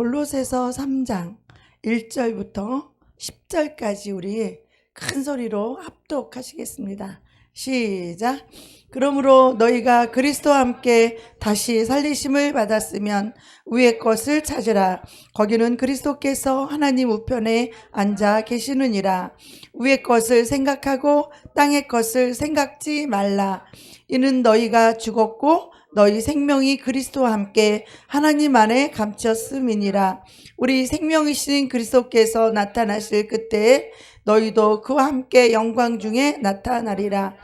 골로새서 3장 1절부터 10절까지 우리 큰 소리로 합독하시겠습니다. 시작. 그러므로 너희가 그리스도와 함께 다시 살리심을 받았으면 위의 것을 찾으라. 거기는 그리스도께서 하나님 우편에 앉아 계시느니라. 위의 것을 생각하고 땅의 것을 생각지 말라. 이는 너희가 죽었고 너희 생명이 그리스도와 함께 하나님 안에 감췄음이니라. 우리 생명이신 그리스도께서 나타나실 그때에 너희도 그와 함께 영광 중에 나타나리라.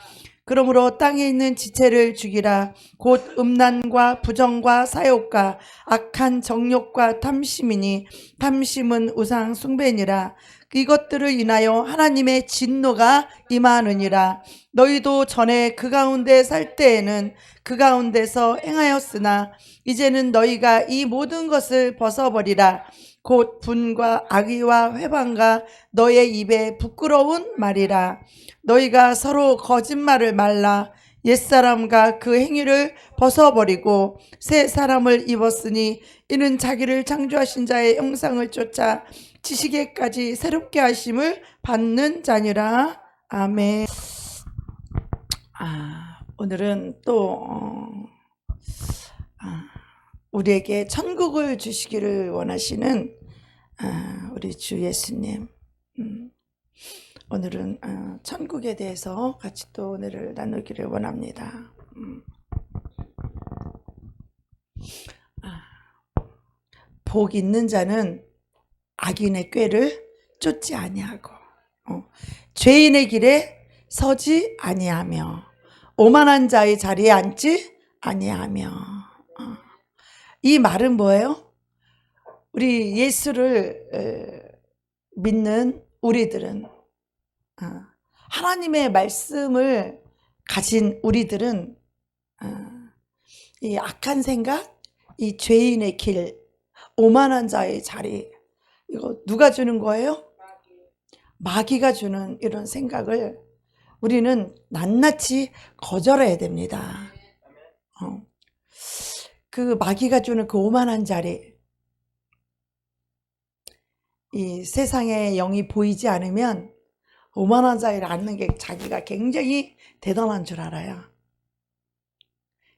그러므로 땅에 있는 지체를 죽이라. 곧 음란과 부정과 사욕과 악한 정욕과 탐심이니 탐심은 우상 숭배니라. 이것들을 인하여 하나님의 진노가 임하느니라. 너희도 전에 그 가운데 살 때에는 그 가운데서 행하였으나 이제는 너희가 이 모든 것을 벗어버리라. 곧 분과 악의와 회방과 너의 입에 부끄러운 말이라. 너희가 서로 거짓말을 말라. 옛사람과 그 행위를 벗어버리고 새 사람을 입었으니 이는 자기를 창조하신 자의 형상을 쫓아 지식에까지 새롭게 하심을 받는 자니라. 아멘. 오늘은 또 우리에게 천국을 주시기를 원하시는 우리 주 예수님, 오늘은 천국에 대해서 같이 또 오늘을 나누기를 원합니다. 복 있는 자는 악인의 꾀를 쫓지 아니하고 죄인의 길에 서지 아니하며 오만한 자의 자리에 앉지 아니하며. 이 말은 뭐예요? 우리 예수를 믿는 우리들은, 하나님의 말씀을 가진 우리들은 이 악한 생각, 이 죄인의 길, 오만한 자의 자리, 이거 누가 주는 거예요? 마귀가 주는 이런 생각을 우리는 낱낱이 거절해야 됩니다. 그 마귀가 주는 그 오만한 자리, 이 세상의 영이 보이지 않으면 오만한 자리를 앉는 게 자기가 굉장히 대단한 줄 알아요.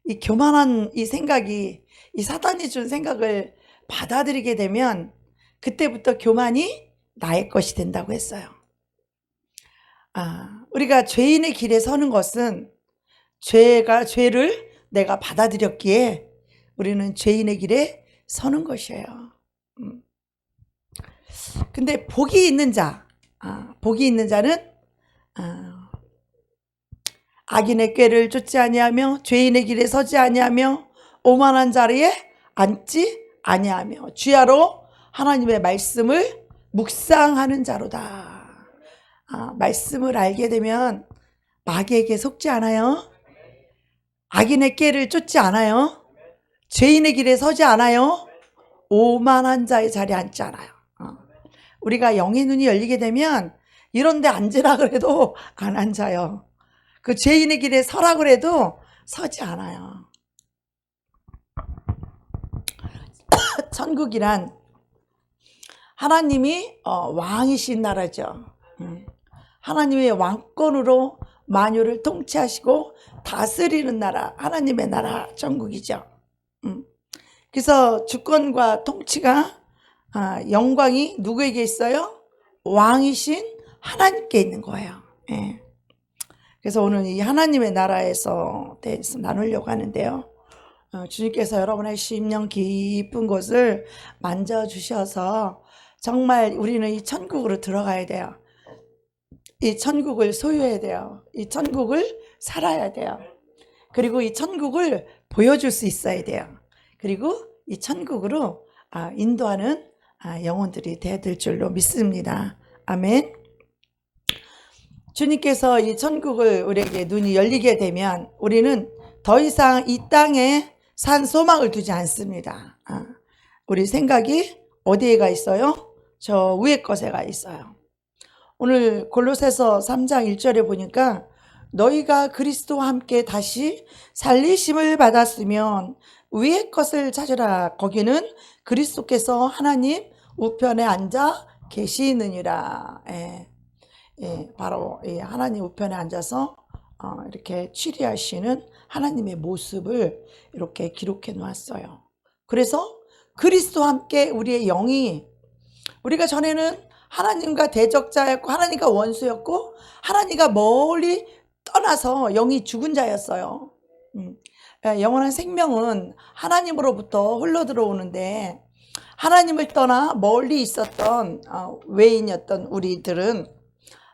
이 교만한 이 생각이, 이 사단이 준 생각을 받아들이게 되면 그때부터 교만이 나의 것이 된다고 했어요. 우리가 죄인의 길에 서는 것은 죄를 내가 받아들였기에 우리는 죄인의 길에 서는 것이에요. 근데 복이 있는 자는 악인의 꾀를 쫓지 아니하며 죄인의 길에 서지 아니하며 오만한 자리에 앉지 아니하며 주야로 하나님의 말씀을 묵상하는 자로다. 말씀을 알게 되면 마귀에게 속지 않아요. 악인의 꾀를 쫓지 않아요. 죄인의 길에 서지 않아요. 오만한 자의 자리에 앉지 않아요. 우리가 영의 눈이 열리게 되면 이런 데 앉으라 그래도 안 앉아요. 그 죄인의 길에 서라 그래도 서지 않아요. 천국이란 하나님이 왕이신 나라죠. 하나님의 왕권으로 만유를 통치하시고 다스리는 나라, 하나님의 나라, 천국이죠. 그래서 주권과 통치가, 영광이 누구에게 있어요? 왕이신 하나님께 있는 거예요. 예. 그래서 오늘 이 하나님의 나라에서 대해서 나누려고 하는데요. 주님께서 여러분의 심령 깊은 곳을 만져주셔서 정말 우리는 이 천국으로 들어가야 돼요. 이 천국을 소유해야 돼요. 이 천국을 살아야 돼요. 그리고 이 천국을 보여줄 수 있어야 돼요. 그리고 이 천국으로 인도하는 영혼들이 되어야 될 줄로 믿습니다. 아멘. 주님께서 이 천국을 우리에게 눈이 열리게 되면 우리는 더 이상 이 땅에 산 소망을 두지 않습니다. 우리 생각이 어디에 가 있어요? 저 위에 것에 가 있어요. 오늘 골로새서 3장 1절에 보니까 너희가 그리스도와 함께 다시 살리심을 받았으면 위의 것을 찾으라. 거기는 그리스도께서 하나님 우편에 앉아 계시느니라. 바로 하나님 우편에 앉아서 이렇게 취리하시는 하나님의 모습을 이렇게 기록해 놓았어요. 그래서 그리스도와 함께 우리의 영이, 우리가 전에는 하나님과 대적자였고 하나님과 원수였고 하나님과 멀리 떠나서 영이 죽은 자였어요. 영원한 생명은 하나님으로부터 흘러 들어오는데, 하나님을 떠나 멀리 있었던 외인이었던 우리들은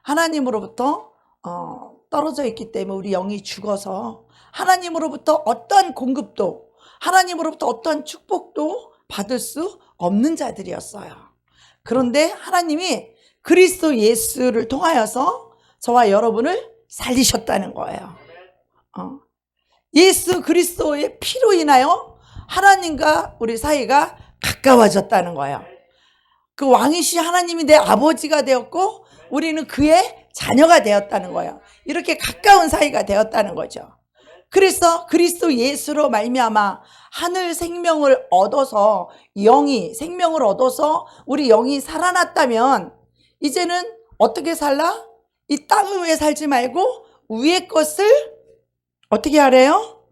하나님으로부터 떨어져 있기 때문에 우리 영이 죽어서 하나님으로부터 어떠한 공급도, 하나님으로부터 어떠한 축복도 받을 수 없는 자들이었어요. 그런데 하나님이 그리스도 예수를 통하여서 저와 여러분을 살리셨다는 거예요. 예수 그리스도의 피로 인하여 하나님과 우리 사이가 가까워졌다는 거예요. 그 왕이신 하나님이 내 아버지가 되었고 우리는 그의 자녀가 되었다는 거예요. 이렇게 가까운 사이가 되었다는 거죠. 그래서 그리스도 예수로 말미암아 하늘 생명을 얻어서, 영이 생명을 얻어서 우리 영이 살아났다면 이제는 어떻게 살라? 이 땅 위에 살지 말고 위의 것을 어떻게 하래요?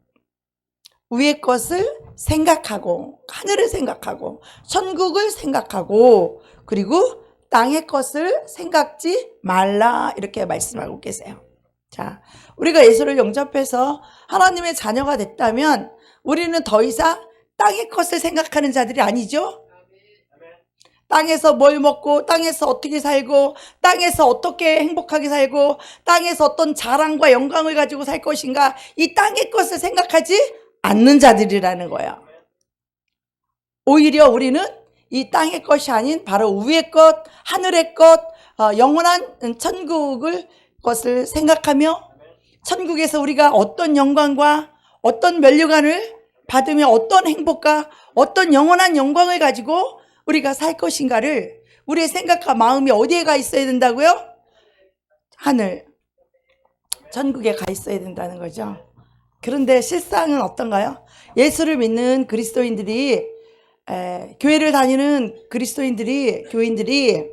위의 것을 생각하고, 하늘을 생각하고, 천국을 생각하고, 그리고 땅의 것을 생각지 말라, 이렇게 말씀하고 계세요. 자, 우리가 예수를 영접해서 하나님의 자녀가 됐다면 우리는 더 이상 땅의 것을 생각하는 자들이 아니죠. 땅에서 뭘 먹고, 땅에서 어떻게 살고, 땅에서 어떻게 행복하게 살고, 땅에서 어떤 자랑과 영광을 가지고 살 것인가, 이 땅의 것을 생각하지 않는 자들이라는 거예요. 오히려 우리는 이 땅의 것이 아닌 바로 위의 것, 하늘의 것, 영원한 천국을 것을 생각하며, 천국에서 우리가 어떤 영광과 어떤 면류관을 받으며 어떤 행복과 어떤 영원한 영광을 가지고 우리가 살 것인가를, 우리의 생각과 마음이 어디에 가 있어야 된다고요? 하늘, 천국에 가 있어야 된다는 거죠. 그런데 실상은 어떤가요? 예수를 믿는 그리스도인들이, 교회를 다니는 그리스도인들이, 교인들이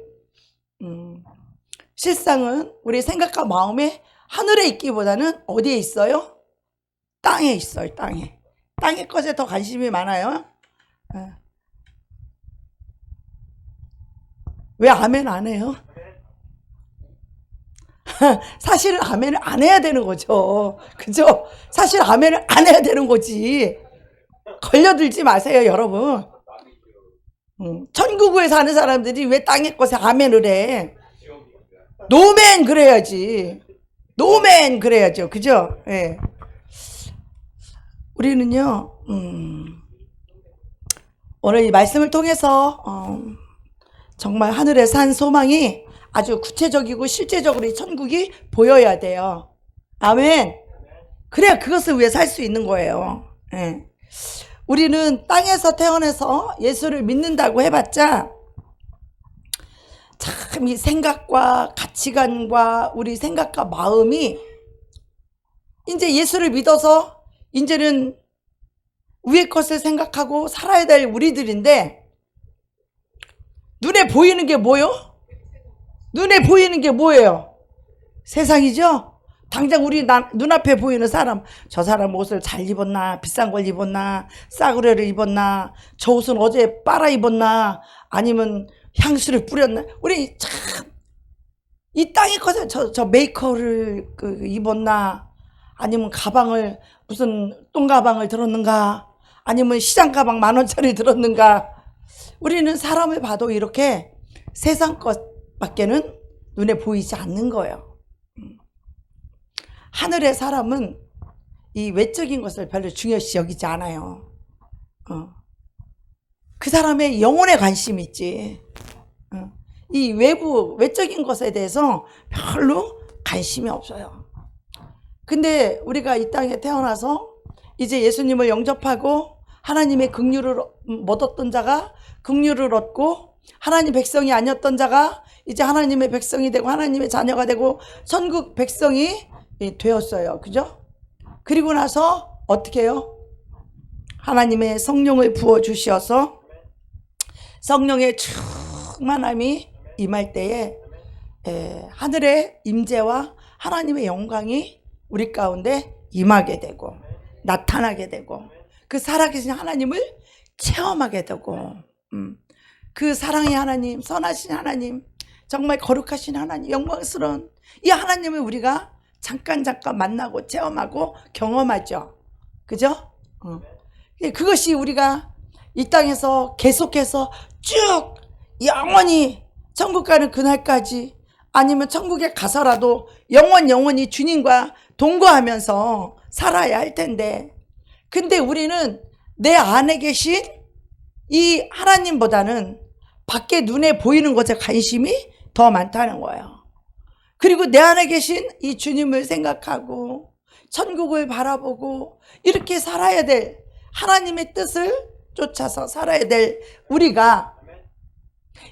실상은 우리의 생각과 마음에 하늘에 있기보다는 어디에 있어요? 땅에 있어요. 땅에. 땅의 것에 더 관심이 많아요. 왜 아멘 안 해요? 사실은 아멘을 안 해야 되는 거죠. 그죠? 사실 아멘을 안 해야 되는 거지. 걸려들지 마세요, 여러분. 천국에 사는 사람들이 왜 땅의 것에 아멘을 해? 노멘 그래야지. 노멘 그래야죠. 그죠? 예. 우리는요, 오늘 이 말씀을 통해서 정말 하늘에 산 소망이 아주 구체적이고 실제적으로 이 천국이 보여야 돼요. 아멘. 그래야 그것을 위해 살 수 있는 거예요. 예. 우리는 땅에서 태어나서 예수를 믿는다고 해봤자 참 이 생각과 가치관과 우리 생각과 마음이 이제 예수를 믿어서 이제는 위의 것을 생각하고 살아야 될 우리들인데, 눈에 보이는 게 뭐요? 눈에 보이는 게 뭐예요? 세상이죠? 당장 우리 눈앞에 보이는 사람, 저 사람 옷을 잘 입었나, 비싼 걸 입었나, 싸구려를 입었나, 저 옷은 어제 빨아 입었나, 아니면 향수를 뿌렸나. 우리 참 이 땅의 것에 저 메이커를 입었나, 아니면 가방을 무슨 똥가방을 들었는가, 아니면 시장 가방 10,000원짜리 들었는가. 우리는 사람을 봐도 이렇게 세상 것밖에는 눈에 보이지 않는 거예요. 하늘의 사람은 이 외적인 것을 별로 중요시 여기지 않아요. 그 사람의 영혼에 관심이 있지. 이 외적인 것에 대해서 별로 관심이 없어요. 근데 우리가 이 땅에 태어나서 이제 예수님을 영접하고 하나님의 긍휼을 못 얻던 자가 긍휼을 얻고, 하나님 백성이 아니었던 자가 이제 하나님의 백성이 되고 하나님의 자녀가 되고 천국 백성이 되었어요. 그죠? 그리고 나서 어떻게 해요? 하나님의 성령을 부어주셔서 성령의 충만함이 임할 때에 하늘의 임재와 하나님의 영광이 우리 가운데 임하게 되고 나타나게 되고 그 살아계신 하나님을 체험하게 되고 그 사랑의 하나님, 선하신 하나님, 정말 거룩하신 하나님, 영광스러운 이 하나님을 우리가 잠깐 만나고 체험하고 경험하죠. 그죠? 그것이 우리가 이 땅에서 계속해서 쭉 영원히 천국 가는 그날까지 아니면 천국에 가서라도 영원히 주님과 동거하면서 살아야 할 텐데, 근데 우리는 내 안에 계신 이 하나님보다는 밖에 눈에 보이는 것에 관심이 더 많다는 거예요. 그리고 내 안에 계신 이 주님을 생각하고 천국을 바라보고 이렇게 살아야 될 하나님의 뜻을 쫓아서 살아야 될 우리가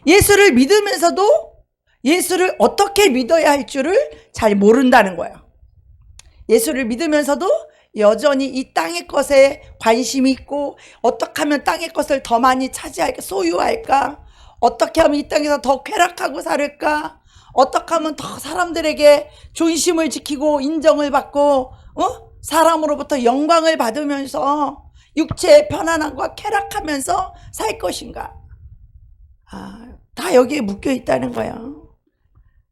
예수를 믿으면서도 예수를 어떻게 믿어야 할 줄을 잘 모른다는 거예요. 예수를 믿으면서도 여전히 이 땅의 것에 관심이 있고 어떻게 하면 땅의 것을 더 많이 차지할까, 소유할까, 어떻게 하면 이 땅에서 더 쾌락하고 살을까, 어떻게 하면 더 사람들에게 존심을 지키고 인정을 받고 사람으로부터 영광을 받으면서 육체의 편안함과 쾌락하면서 살 것인가. 다 여기에 묶여 있다는 거예요.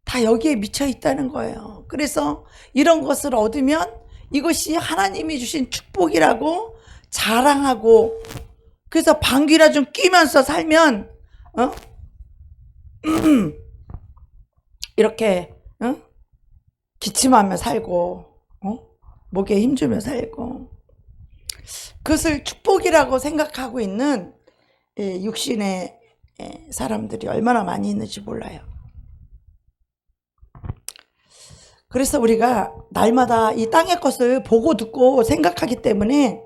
다 여기에 미쳐 있다는 거예요. 그래서 이런 것을 얻으면 이것이 하나님이 주신 축복이라고 자랑하고, 그래서 방귀라 좀 끼면서 살면 이렇게 기침하며 살고 목에 힘주며 살고, 그것을 축복이라고 생각하고 있는 육신의 사람들이 얼마나 많이 있는지 몰라요. 그래서 우리가 날마다 이 땅의 것을 보고 듣고 생각하기 때문에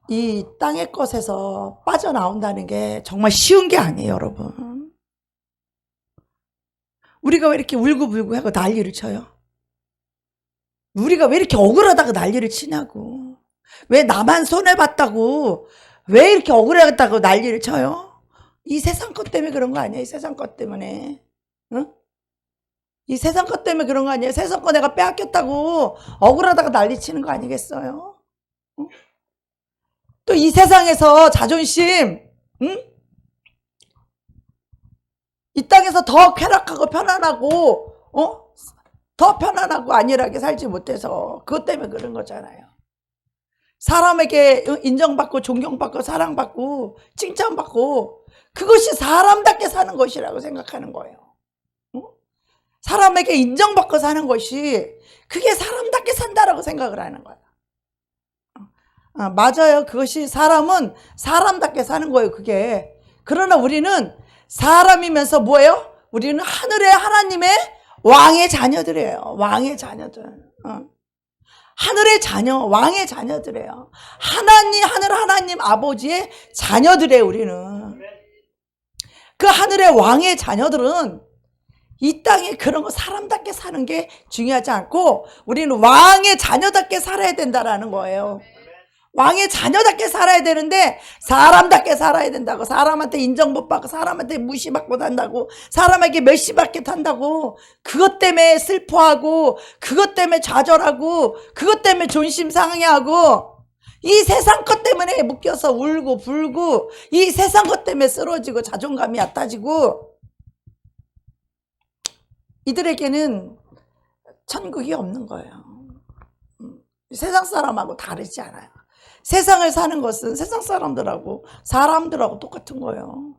이 땅의 것에서 빠져나온다는 게 정말 쉬운 게 아니에요, 여러분. 우리가 왜 이렇게 울고불고 하고 난리를 쳐요? 우리가 왜 이렇게 억울하다고 난리를 치냐고. 왜 나만 손해봤다고 왜 이렇게 억울하다고 난리를 쳐요? 이 세상 것 때문에 그런 거 아니에요? 이 세상 것 때문에. 응? 이 세상 것 때문에 그런 거 아니에요? 세상 거 내가 빼앗겼다고 억울하다고 난리 치는 거 아니겠어요? 응? 또 이 세상에서 자존심, 응? 이 땅에서 더 쾌락하고 편안하고 더 편안하고 안일하게 살지 못해서 그것 때문에 그런 거잖아요. 사람에게 인정받고 존경받고 사랑받고 칭찬받고 그것이 사람답게 사는 것이라고 생각하는 거예요. 사람에게 인정받고 사는 것이 그게 사람답게 산다라고 생각을 하는 거예요. 맞아요. 그것이 사람은 사람답게 사는 거예요, 그게. 그러나 우리는 사람이면서 뭐예요? 우리는 하늘의 하나님의 왕의 자녀들이에요. 왕의 자녀들. 하늘의 자녀, 왕의 자녀들이에요. 하늘 하나님 아버지의 자녀들이에요, 우리는. 그 하늘의 왕의 자녀들은 이 땅에 그런 거 사람답게 사는 게 중요하지 않고 우리는 왕의 자녀답게 살아야 된다라는 거예요. 왕의 자녀답게 살아야 되는데 사람답게 살아야 된다고. 사람한테 인정 못 받고 사람한테 무시받고 산다고, 사람에게 멸시받게 산다고, 그것 때문에 슬퍼하고 그것 때문에 좌절하고 그것 때문에 존심 상해하고 이 세상 것 때문에 묶여서 울고 불고 이 세상 것 때문에 쓰러지고 자존감이 얕아지고, 이들에게는 천국이 없는 거예요. 세상 사람하고 다르지 않아요. 세상을 사는 것은 세상 사람들하고 사람들하고 똑같은 거예요.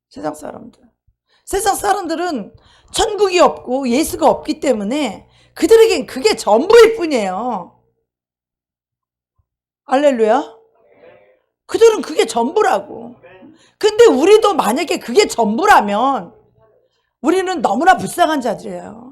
세상 사람들. 세상 사람들은 천국이 없고 예수가 없기 때문에 그들에겐 그게 전부일 뿐이에요. 할렐루야. 그들은 그게 전부라고. 근데 우리도 만약에 그게 전부라면 우리는 너무나 불쌍한 자들이에요.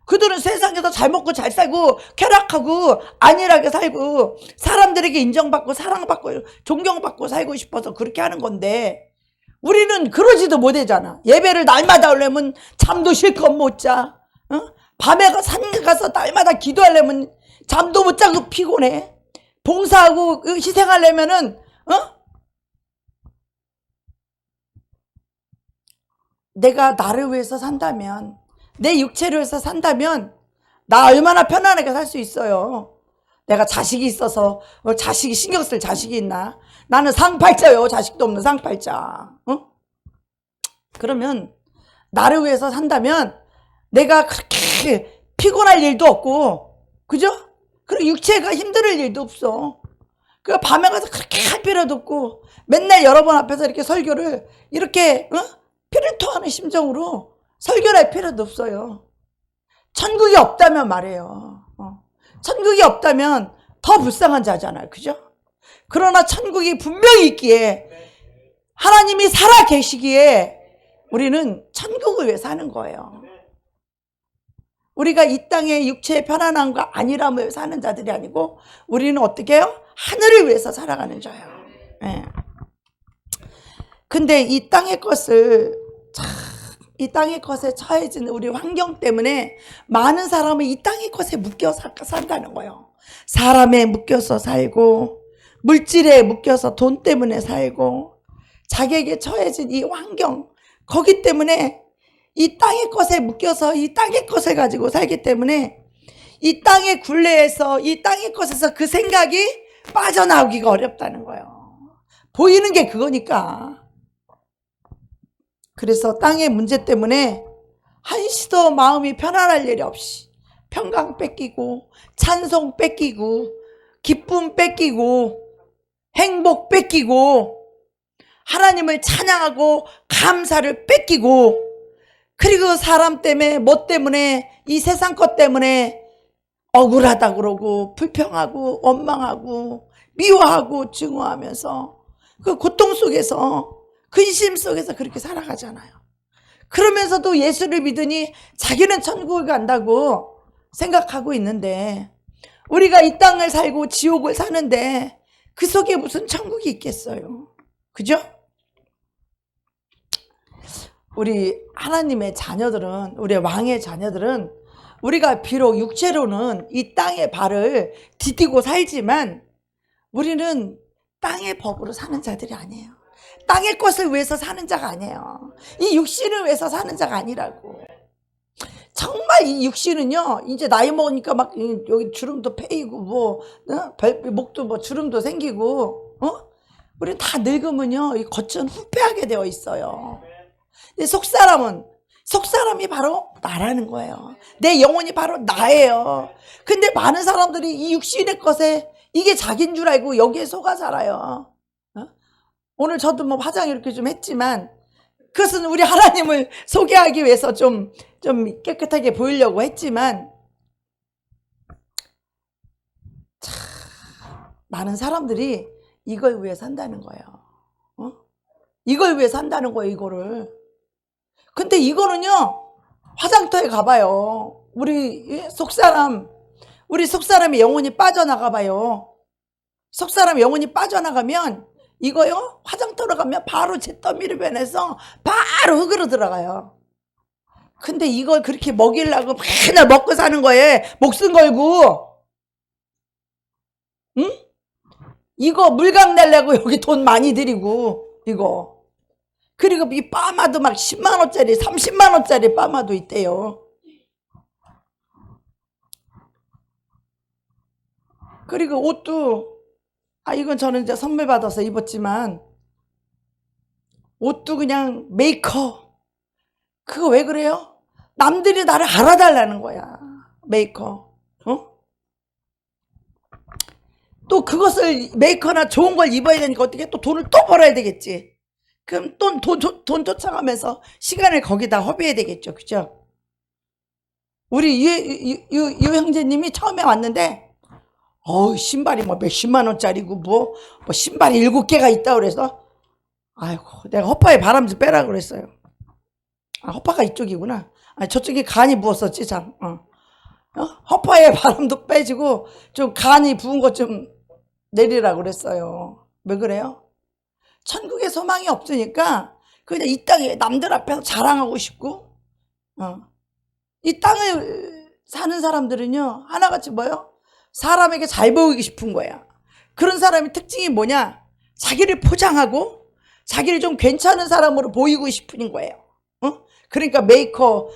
그들은 세상에서 잘 먹고 잘 살고 쾌락하고 안일하게 살고 사람들에게 인정받고 사랑받고 존경받고 살고 싶어서 그렇게 하는 건데, 우리는 그러지도 못하잖아. 예배를 날마다 하려면 잠도 실컷 못 자. 밤에 산에 가서 날마다 기도하려면 잠도 못 자고 피곤해. 봉사하고 희생하려면은 내가 나를 위해서 산다면, 내 육체를 위해서 산다면 나 얼마나 편안하게 살 수 있어요. 내가 자식이 있어서 자식이 신경 쓸 자식이 있나? 나는 상팔자요. 자식도 없는 상팔자. 그러면 나를 위해서 산다면 내가 그렇게 피곤할 일도 없고, 그죠? 그리고 육체가 힘들 일도 없어. 그 밤에 가서 그렇게 할 필요도 없고, 맨날 여러분 앞에서 이렇게 설교를 이렇게 피를 토하는 심정으로 설교를 할 필요도 없어요. 천국이 없다면 말이에요. 천국이 없다면 더 불쌍한 자잖아요. 그죠? 그러나 천국이 분명히 있기에, 하나님이 살아 계시기에 우리는 천국을 위해 사는 거예요. 우리가 이 땅의 육체의 편안함과 안일함을 사는 자들이 아니고, 우리는 어떻게 해요? 하늘을 위해서 살아가는 자예요. 네. 근데 이 땅의 것에 처해진 우리 환경 때문에 많은 사람은 이 땅의 것에 묶여 산다는 거예요. 사람에 묶여서 살고, 물질에 묶여서 돈 때문에 살고, 자기에게 처해진 이 환경, 거기 때문에 이 땅의 것에 묶여서 이 땅의 것을 가지고 살기 때문에 이 땅의 굴레에서, 이 땅의 것에서 그 생각이 빠져나오기가 어렵다는 거예요. 보이는 게 그거니까. 그래서 땅의 문제 때문에 한시도 마음이 편안할 일이 없이 평강 뺏기고, 찬송 뺏기고, 기쁨 뺏기고, 행복 뺏기고, 하나님을 찬양하고 감사를 뺏기고, 그리고 사람 때문에, 뭐 때문에, 이 세상 것 때문에 억울하다 그러고, 불평하고, 원망하고, 미워하고, 증오하면서 그 고통 속에서, 근심 속에서 그렇게 살아가잖아요. 그러면서도 예수를 믿으니 자기는 천국을 간다고 생각하고 있는데, 우리가 이 땅을 살고 지옥을 사는데 그 속에 무슨 천국이 있겠어요. 그죠? 우리 하나님의 자녀들은, 우리 왕의 자녀들은, 우리가 비록 육체로는 이 땅의 발을 디디고 살지만 우리는 땅의 법으로 사는 자들이 아니에요. 땅의 것을 위해서 사는 자가 아니에요. 이 육신을 위해서 사는 자가 아니라고. 정말 이 육신은요, 이제 나이 먹으니까 막 여기 주름도 패이고, 목도 주름도 생기고, 우리 다 늙으면요, 이 겉은 후패하게 되어 있어요. 근데 속사람이 바로 나라는 거예요. 내 영혼이 바로 나예요. 근데 많은 사람들이 이 육신의 것에 이게 자기인 줄 알고 여기에 속아 살아요. 오늘 저도 화장 이렇게 좀 했지만, 그것은 우리 하나님을 소개하기 위해서 좀 깨끗하게 보이려고 했지만, 참 많은 사람들이 이걸 위해 산다는 거예요. 이걸 위해 산다는 거예요, 이거를. 근데 이거는요, 화장터에 가봐요. 우리 속사람의 영혼이 빠져나가봐요. 속사람의 영혼이 빠져나가면 이거요, 화장터로 가면 바로 잿더미를 변해서 바로 흙으로 들어가요. 근데 이걸 그렇게 먹이려고 맨날 먹고 사는 거에 목숨 걸고, 응? 이거 물강 내려고 여기 돈 많이 들이고, 이거. 그리고 이 파마도 막 10만원짜리, 30만원짜리 파마도 있대요. 그리고 옷도, 이건 저는 이제 선물 받아서 입었지만, 옷도 그냥 메이커. 그거 왜 그래요? 남들이 나를 알아달라는 거야. 메이커. 또 그것을 메이커나 좋은 걸 입어야 되니까 어떻게 또 돈을 또 벌어야 되겠지. 그럼 또 돈 쫓아가면서 시간을 거기다 허비해야 되겠죠. 그죠? 우리 유 형제님이 처음에 왔는데, 신발이 몇십만 원짜리고 신발이 7개가 있다고 그래서, 아이고, 내가 허파에 바람 좀 빼라고 그랬어요. 허파가 이쪽이구나. 저쪽에 간이 부었었지, 참. 허파에 바람도 빼지고 좀 간이 부은 것 좀 내리라고 그랬어요. 왜 그래요? 천국에 소망이 없으니까 그냥 이 땅에 남들 앞에서 자랑하고 싶고, 이 땅을 사는 사람들은요, 하나같이 뭐요? 사람에게 잘 보이고 싶은 거야. 그런 사람의 특징이 뭐냐? 자기를 포장하고 자기를 좀 괜찮은 사람으로 보이고 싶은 거예요. 그러니까 메이커,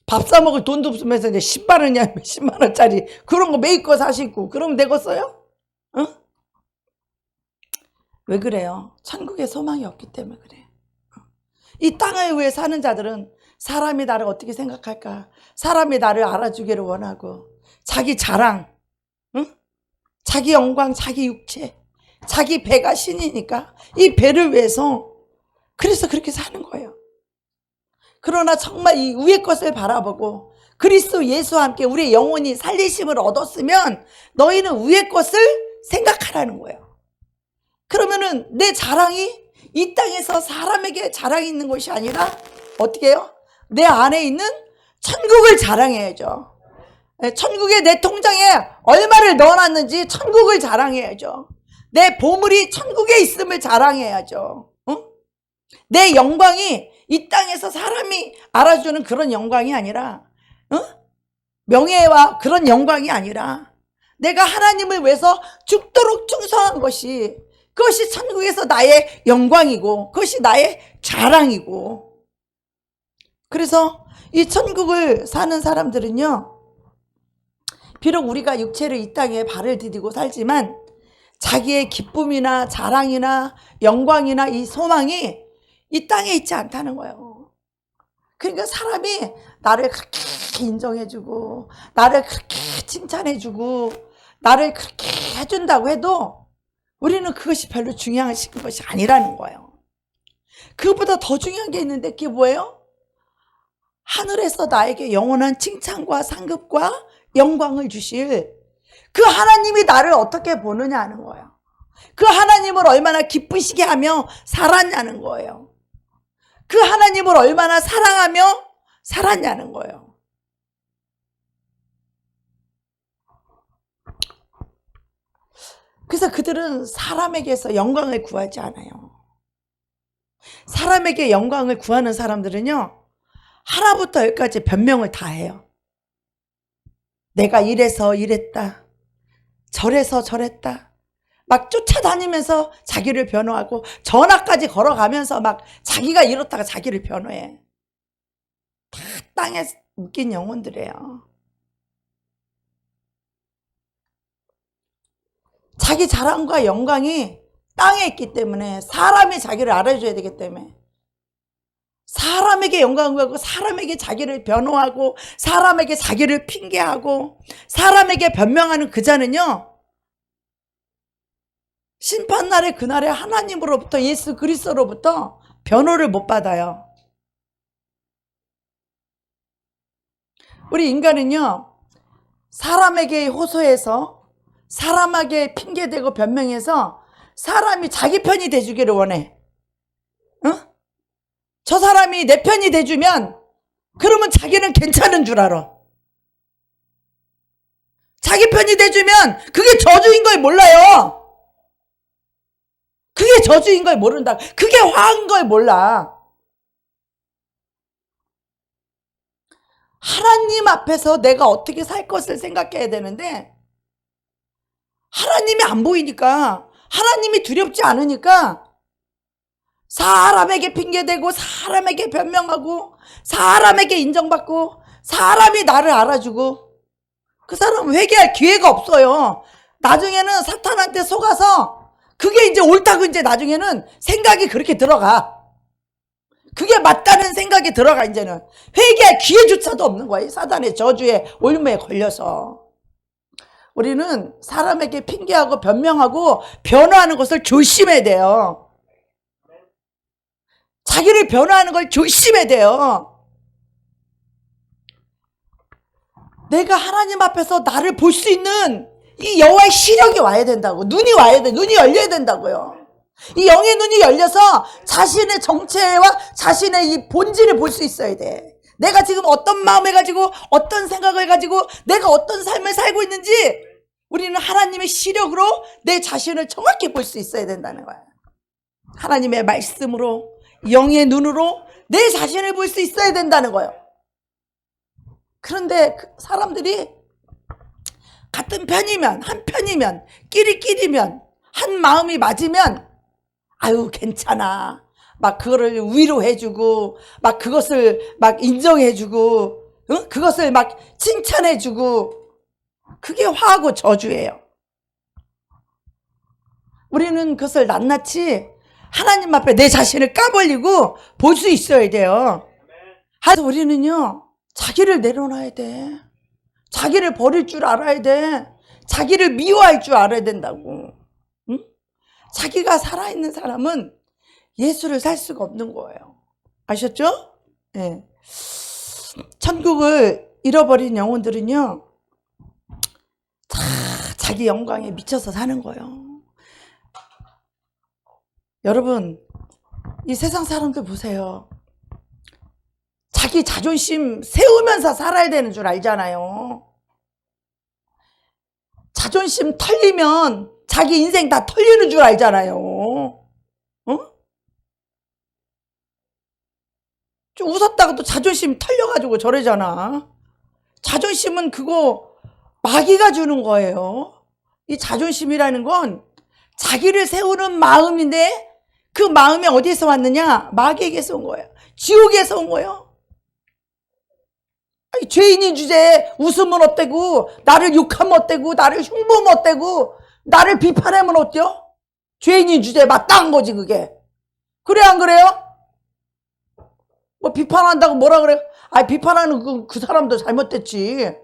밥 사 먹을 돈도 없으면서 이제 10만 원이야, 10만 원짜리 그런 거 메이커 사시고 그러면 되겠어요? 왜 그래요? 천국에 소망이 없기 때문에 그래. 이 땅을 위해 사는 자들은 사람이 나를 어떻게 생각할까? 사람이 나를 알아주기를 원하고 자기 자랑, 자기 영광, 자기 육체, 자기 배가 신이니까 이 배를 위해서 그래서 그렇게 사는 거예요. 그러나 정말 이 위의 것을 바라보고 그리스도 예수와 함께 우리의 영혼이 살리심을 얻었으면 너희는 위의 것을 생각하라는 거예요. 그러면은 내 자랑이 이 땅에서 사람에게 자랑이 있는 것이 아니라 어떻게 해요? 내 안에 있는 천국을 자랑해야죠. 천국에 내 통장에 얼마를 넣어놨는지 천국을 자랑해야죠. 내 보물이 천국에 있음을 자랑해야죠. 내 영광이 이 땅에서 사람이 알아주는 그런 영광이 아니라 명예와 그런 영광이 아니라 내가 하나님을 위해서 죽도록 충성한 것이 그것이 천국에서 나의 영광이고 그것이 나의 자랑이고 그래서 이 천국을 사는 사람들은요 비록 우리가 육체를 이 땅에 발을 디디고 살지만 자기의 기쁨이나 자랑이나 영광이나 이 소망이 이 땅에 있지 않다는 거예요. 그러니까 사람이 나를 그렇게 인정해주고 나를 그렇게 칭찬해주고 나를 그렇게 해준다고 해도 우리는 그것이 별로 중요한 것이 아니라는 거예요. 그것보다 더 중요한 게 있는데 그게 뭐예요? 하늘에서 나에게 영원한 칭찬과 상급과 영광을 주실 그 하나님이 나를 어떻게 보느냐 하는 거예요. 그 하나님을 얼마나 기쁘시게 하며 살았냐는 거예요. 그 하나님을 얼마나 사랑하며 살았냐는 거예요. 그래서 그들은 사람에게서 영광을 구하지 않아요. 사람에게 영광을 구하는 사람들은요 하나부터 열까지 변명을 다 해요. 내가 이래서 이랬다, 저래서 저랬다, 막 쫓아다니면서 자기를 변호하고 전화까지 걸어가면서 막 자기가 이렇다가 자기를 변호해. 다 땅에 묶인 영혼들이에요. 자기 자랑과 영광이 땅에 있기 때문에 사람이 자기를 알아줘야 되기 때문에 사람에게 영광을 구하고 사람에게 자기를 변호하고 사람에게 자기를 핑계하고 사람에게 변명하는 그 자는요 심판날의 그날에 하나님으로부터 예수 그리스도로부터 변호를 못 받아요. 우리 인간은요 사람에게 호소해서 사람에게 핑계대고 변명해서 사람이 자기 편이 돼주기를 원해. 저 사람이 내 편이 돼주면 그러면 자기는 괜찮은 줄 알아. 자기 편이 돼주면 그게 저주인 걸 몰라요. 그게 저주인 걸 모른다. 그게 화한 걸 몰라. 하나님 앞에서 내가 어떻게 살 것을 생각해야 되는데 하나님이 안 보이니까 하나님이 두렵지 않으니까 사람에게 핑계대고 사람에게 변명하고 사람에게 인정받고 사람이 나를 알아주고 그 사람은 회개할 기회가 없어요. 나중에는 사탄한테 속아서 그게 이제 옳다고 이제 나중에는 생각이 그렇게 들어가. 그게 맞다는 생각이 들어가. 이제는 회개할 기회조차도 없는 거예요. 사단의 저주에 올무에 걸려서. 우리는 사람에게 핑계하고 변명하고 변호하는 것을 조심해야 돼요. 자기를 변호하는 걸 조심해야 돼요. 내가 하나님 앞에서 나를 볼 수 있는 이 여호와의 시력이 와야 된다고. 눈이 와야 돼. 눈이 열려야 된다고요. 이 영의 눈이 열려서 자신의 정체와 자신의 이 본질을 볼 수 있어야 돼. 내가 지금 어떤 마음을 가지고 어떤 생각을 가지고 내가 어떤 삶을 살고 있는지 우리는 하나님의 시력으로 내 자신을 정확히 볼 수 있어야 된다는 거야. 하나님의 말씀으로 영의 눈으로 내 자신을 볼 수 있어야 된다는 거예요. 그런데 사람들이 같은 편이면, 한 편이면, 끼리끼리면, 한 마음이 맞으면 아유 괜찮아, 막 그거를 위로해주고 막 그것을 막 인정해주고, 응? 그것을 막 칭찬해주고, 그게 화하고 저주예요. 우리는 그것을 낱낱이 하나님 앞에 내 자신을 까버리고 볼 수 있어야 돼요. 그래서 우리는요, 자기를 내려놔야 돼. 자기를 버릴 줄 알아야 돼. 자기를 미워할 줄 알아야 된다고. 응? 자기가 살아있는 사람은 예수를 살 수가 없는 거예요. 아셨죠? 네. 천국을 잃어버린 영혼들은요, 다 자기 영광에 미쳐서 사는 거예요. 여러분, 이 세상 사람들 보세요. 자기 자존심 세우면서 살아야 되는 줄 알잖아요. 자존심 털리면 자기 인생 다 털리는 줄 알잖아요. 어? 좀 웃었다가 또 자존심 털려가지고 저러잖아. 자존심은 그거 마귀가 주는 거예요. 이 자존심이라는 건 자기를 세우는 마음인데, 그 마음이 어디서 왔느냐? 마귀에게서 온 거예요. 지옥에서 온 거예요. 아니, 죄인인 주제에 웃으면 어때고, 나를 욕하면 어때고, 나를 흉보면 어때고, 나를 비판하면 어때요? 죄인인 주제에 마땅한 거지 그게. 그래 안 그래요? 뭐 비판한다고 뭐라 그래? 아, 비판하는 그 사람도 잘못됐지.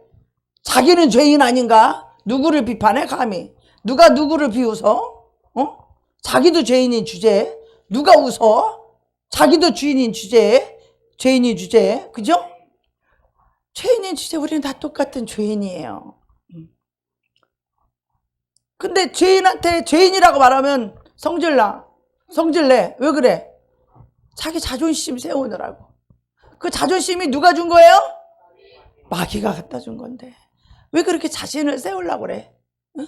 자기는 죄인 아닌가? 누구를 비판해 감히? 누가 누구를 비웃어? 어? 자기도 죄인인 주제에 누가 웃어? 자기도 주인인 주제에, 죄인인 주제에, 그죠? 죄인인 주제, 우리는 다 똑같은 죄인이에요. 근데 죄인한테 죄인이라고 말하면 성질나, 성질내. 왜 그래? 자기 자존심 세우느라고. 그 자존심이 누가 준 거예요? 마귀가 갖다 준 건데 왜 그렇게 자신을 세우려고 그래? 응?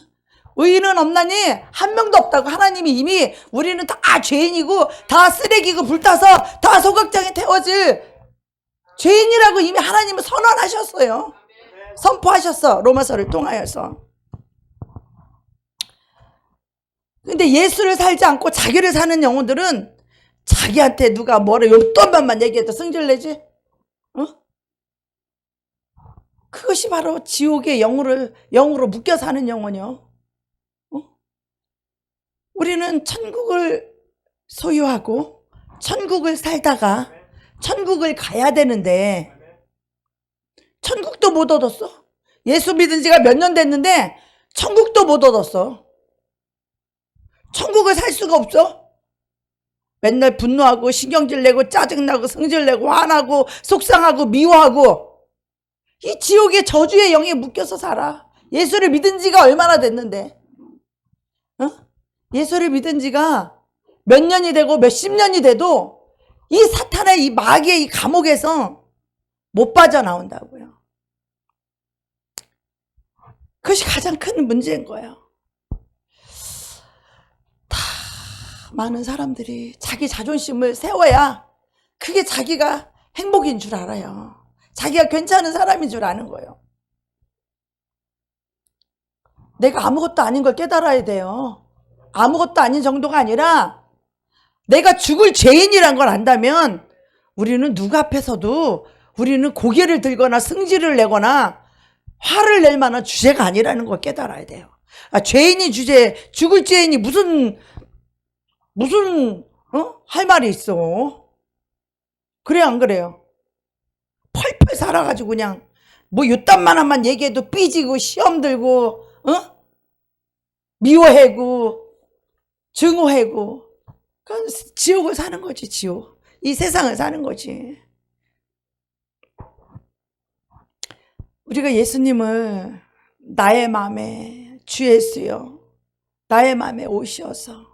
의인은 없나니 한 명도 없다고. 하나님이 이미 우리는 다 죄인이고 다 쓰레기고 불타서 다 소각장에 태워질 죄인이라고 이미 하나님은 선언하셨어요. 선포하셨어. 로마서를 통하여서. 근데 예수를 살지 않고 자기를 사는 영혼들은 자기한테 누가 뭐래 용돈만 얘기해도 승질내지? 어? 그것이 바로 지옥의 영으로 묶여 사는 영혼이요. 어? 우리는 천국을 소유하고 천국을 살다가 천국을 가야 되는데 천국도 못 얻었어. 예수 믿은 지가 몇 년 됐는데 천국도 못 얻었어. 천국을 살 수가 없어. 맨날 분노하고 신경질 내고 짜증나고 성질내고 화나고 속상하고 미워하고 이 지옥의 저주의 영에 묶여서 살아. 예수를 믿은 지가 얼마나 됐는데, 어? 예수를 믿은 지가 몇 년이 되고 몇십 년이 돼도 이 사탄의 이 마귀의 이 감옥에서 못 빠져나온다고요. 그것이 가장 큰 문제인 거예요. 다 많은 사람들이 자기 자존심을 세워야 그게 자기가 행복인 줄 알아요. 자기가 괜찮은 사람인 줄 아는 거예요. 내가 아무것도 아닌 걸 깨달아야 돼요. 아무것도 아닌 정도가 아니라 내가 죽을 죄인이란 걸 안다면 우리는 누구 앞에서도 우리는 고개를 들거나 승질을 내거나 화를 낼 만한 주제가 아니라는 걸 깨달아야 돼요. 아, 죄인이 주제, 죽을 죄인이 무슨 할 말이 있어. 그래 안 그래요? 펄펄 살아가지고 그냥 뭐 요딴만한만 얘기해도 삐지고 시험 들고 미워해고 증오해고, 그건 지옥을 사는 거지. 지옥, 이 세상을 사는 거지. 우리가 예수님을 나의 마음에 주 예수여 나의 마음에 오셔서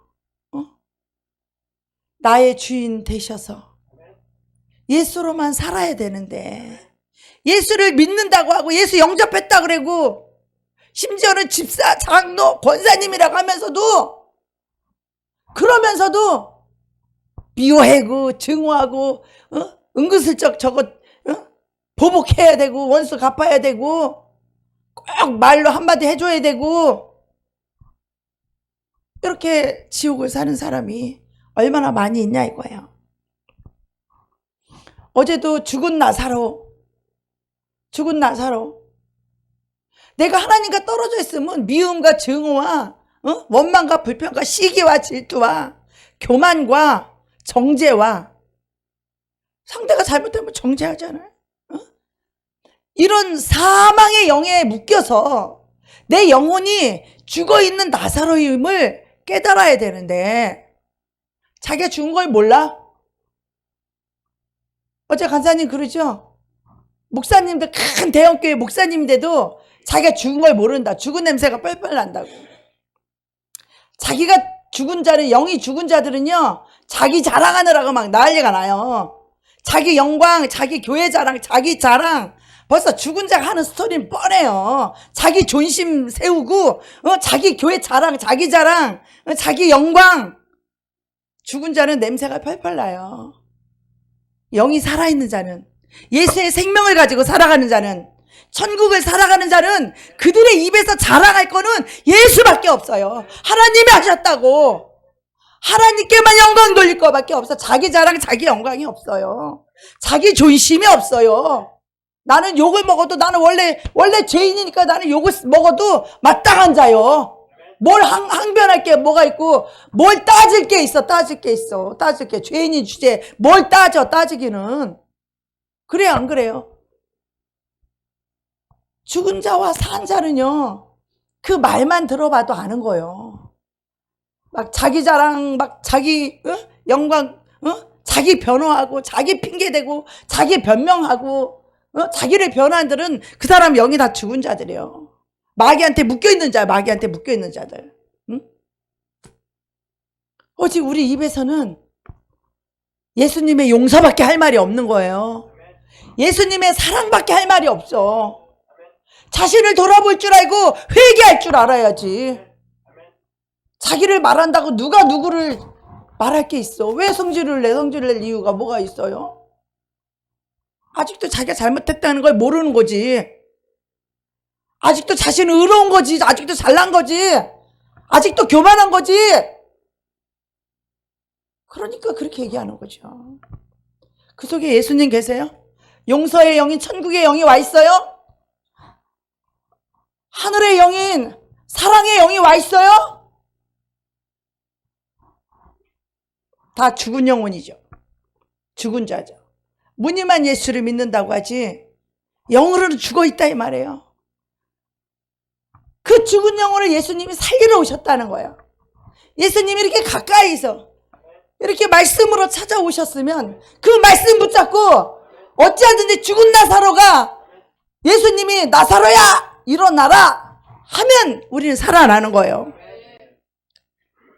나의 주인 되셔서 예수로만 살아야 되는데, 예수를 믿는다고 하고 예수 영접했다 그러고 심지어는 집사, 장로, 권사님이라고 하면서도 그러면서도 미워하고 증오하고 은근슬쩍 저거 보복해야 되고 원수 갚아야 되고 꼭 말로 한마디 해줘야 되고, 이렇게 지옥을 사는 사람이 얼마나 많이 있냐 이거예요. 어제도 죽은 나사로, 내가 하나님과 떨어져 있으면 미움과 증오와 원망과 불평과 시기와 질투와 교만과 정죄와, 상대가 잘못되면 정죄하잖아요. 이런 사망의 영에 묶여서 내 영혼이 죽어있는 나사로임을 깨달아야 되는데, 자기가 죽은 걸 몰라? 어제 간사님 그러죠? 목사님들, 큰 대형교회 목사님인데도 자기가 죽은 걸 모른다. 죽은 냄새가 뻘뻘 난다고. 자기가 죽은 자를, 영이 죽은 자들은요, 자기 자랑하느라고 막 난리가 나요. 자기 영광, 자기 교회 자랑, 자기 자랑, 벌써 죽은 자가 하는 스토리는 뻔해요. 자기 존심 세우고, 자기 교회 자랑, 자기 자랑, 자기 영광. 죽은 자는 냄새가 펄펄 나요. 영이 살아있는 자는, 예수의 생명을 가지고 살아가는 자는, 천국을 살아가는 자는 그들의 입에서 자랑할 거는 예수밖에 없어요. 하나님이 하셨다고. 하나님께만 영광 돌릴 거밖에 없어. 자기 자랑, 자기 영광이 없어요. 자기 존심이 없어요. 나는 욕을 먹어도, 나는 원래 죄인이니까 나는 욕을 먹어도 마땅한 자요. 뭘 항변할 게 뭐가 있고, 뭘 따질 게 있어. 따질 게. 죄인인 주제에 뭘 따지기는. 그래요, 안 그래요? 죽은 자와 산 자는요, 그 말만 들어봐도 아는 거예요. 막 자기 자랑, 막 자기 영광, 자기 변호하고, 자기 핑계대고, 자기 변명하고, 자기를 변호한 들은 그 사람 영이 다 죽은 자들이에요. 마귀한테 묶여있는 자들. 응? 오직 우리 입에서는 예수님의 용서밖에 할 말이 없는 거예요. 예수님의 사랑밖에 할 말이 없어. 자신을 돌아볼 줄 알고 회개할 줄 알아야지. 자기를 말한다고 누가 누구를 말할 게 있어? 왜 성질을 낼 이유가 뭐가 있어요? 아직도 자기가 잘못했다는 걸 모르는 거지. 아직도 자신은 의로운 거지. 아직도 잘난 거지. 아직도 교만한 거지. 그러니까 그렇게 얘기하는 거죠. 그 속에 예수님 계세요? 용서의 영인, 천국의 영이 와 있어요? 하늘의 영인, 사랑의 영이 와 있어요? 다 죽은 영혼이죠. 죽은 자죠. 무늬만 예수를 믿는다고 하지 영으로는 죽어 있다 이 말이에요. 그 죽은 영혼을 예수님이 살리러 오셨다는 거예요. 예수님이 이렇게 가까이서 이렇게 말씀으로 찾아오셨으면 그 말씀 붙잡고 어찌하든지 죽은 나사로가 예수님이 나사로야 일어나라 하면 우리는 살아나는 거예요.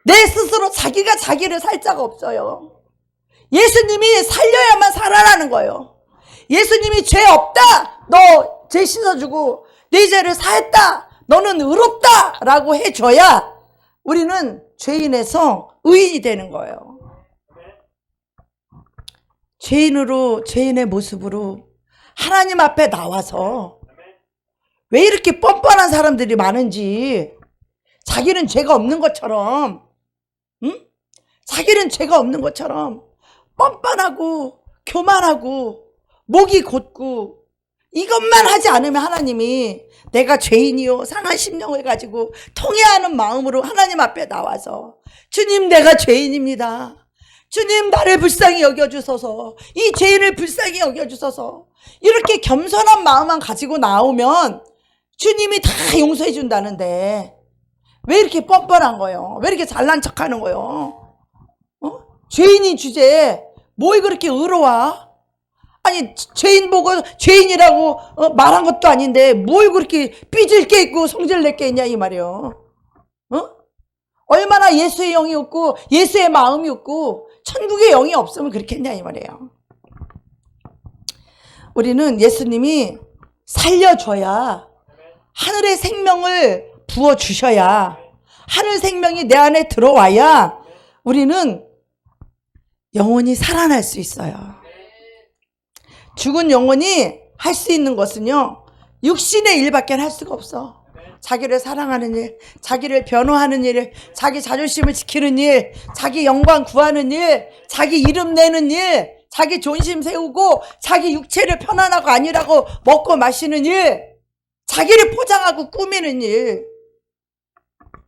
내 스스로 자기가 자기를 살 자가 없어요. 예수님이 살려야만 살아나는 거예요. 예수님이 죄 없다, 너 죄 씻어주고 내 죄를 사했다, 너는 의롭다 라고 해줘야 우리는 죄인에서 의인이 되는 거예요. 죄인의 모습으로 하나님 앞에 나와서 왜 이렇게 뻔뻔한 사람들이 많은지, 자기는 죄가 없는 것처럼, 자기는 죄가 없는 것처럼 뻔뻔하고 교만하고 목이 곧고 이것만 하지 않으면 하나님이 내가 죄인이요 상한 심령을 가지고 통회하는 마음으로 하나님 앞에 나와서 주님 내가 죄인입니다. 주님 나를 불쌍히 여겨주소서. 이 죄인을 불쌍히 여겨주소서. 이렇게 겸손한 마음만 가지고 나오면 주님이 다 용서해 준다는데 왜 이렇게 뻔뻔한 거예요? 왜 이렇게 잘난 척하는 거예요? 죄인인 주제에 뭘 그렇게 의로워? 아니 죄인 보고 죄인이라고 말한 것도 아닌데 뭘 그렇게 삐질 게 있고 성질 낼 게 있냐 이 말이에요. 얼마나 예수의 영이 없고 예수의 마음이 없고 천국의 영이 없으면 그렇게 했냐 이 말이에요. 우리는 예수님이 살려줘야, 하늘의 생명을 부어주셔야, 하늘 생명이 내 안에 들어와야 우리는 영원히 살아날 수 있어요. 죽은 영혼이 할 수 있는 것은요, 육신의 일밖에 할 수가 없어. 자기를 사랑하는 일, 자기를 변호하는 일, 자기 자존심을 지키는 일, 자기 영광 구하는 일, 자기 이름 내는 일, 자기 존심 세우고 자기 육체를 편안하고 아니라고 먹고 마시는 일, 자기를 포장하고 꾸미는 일,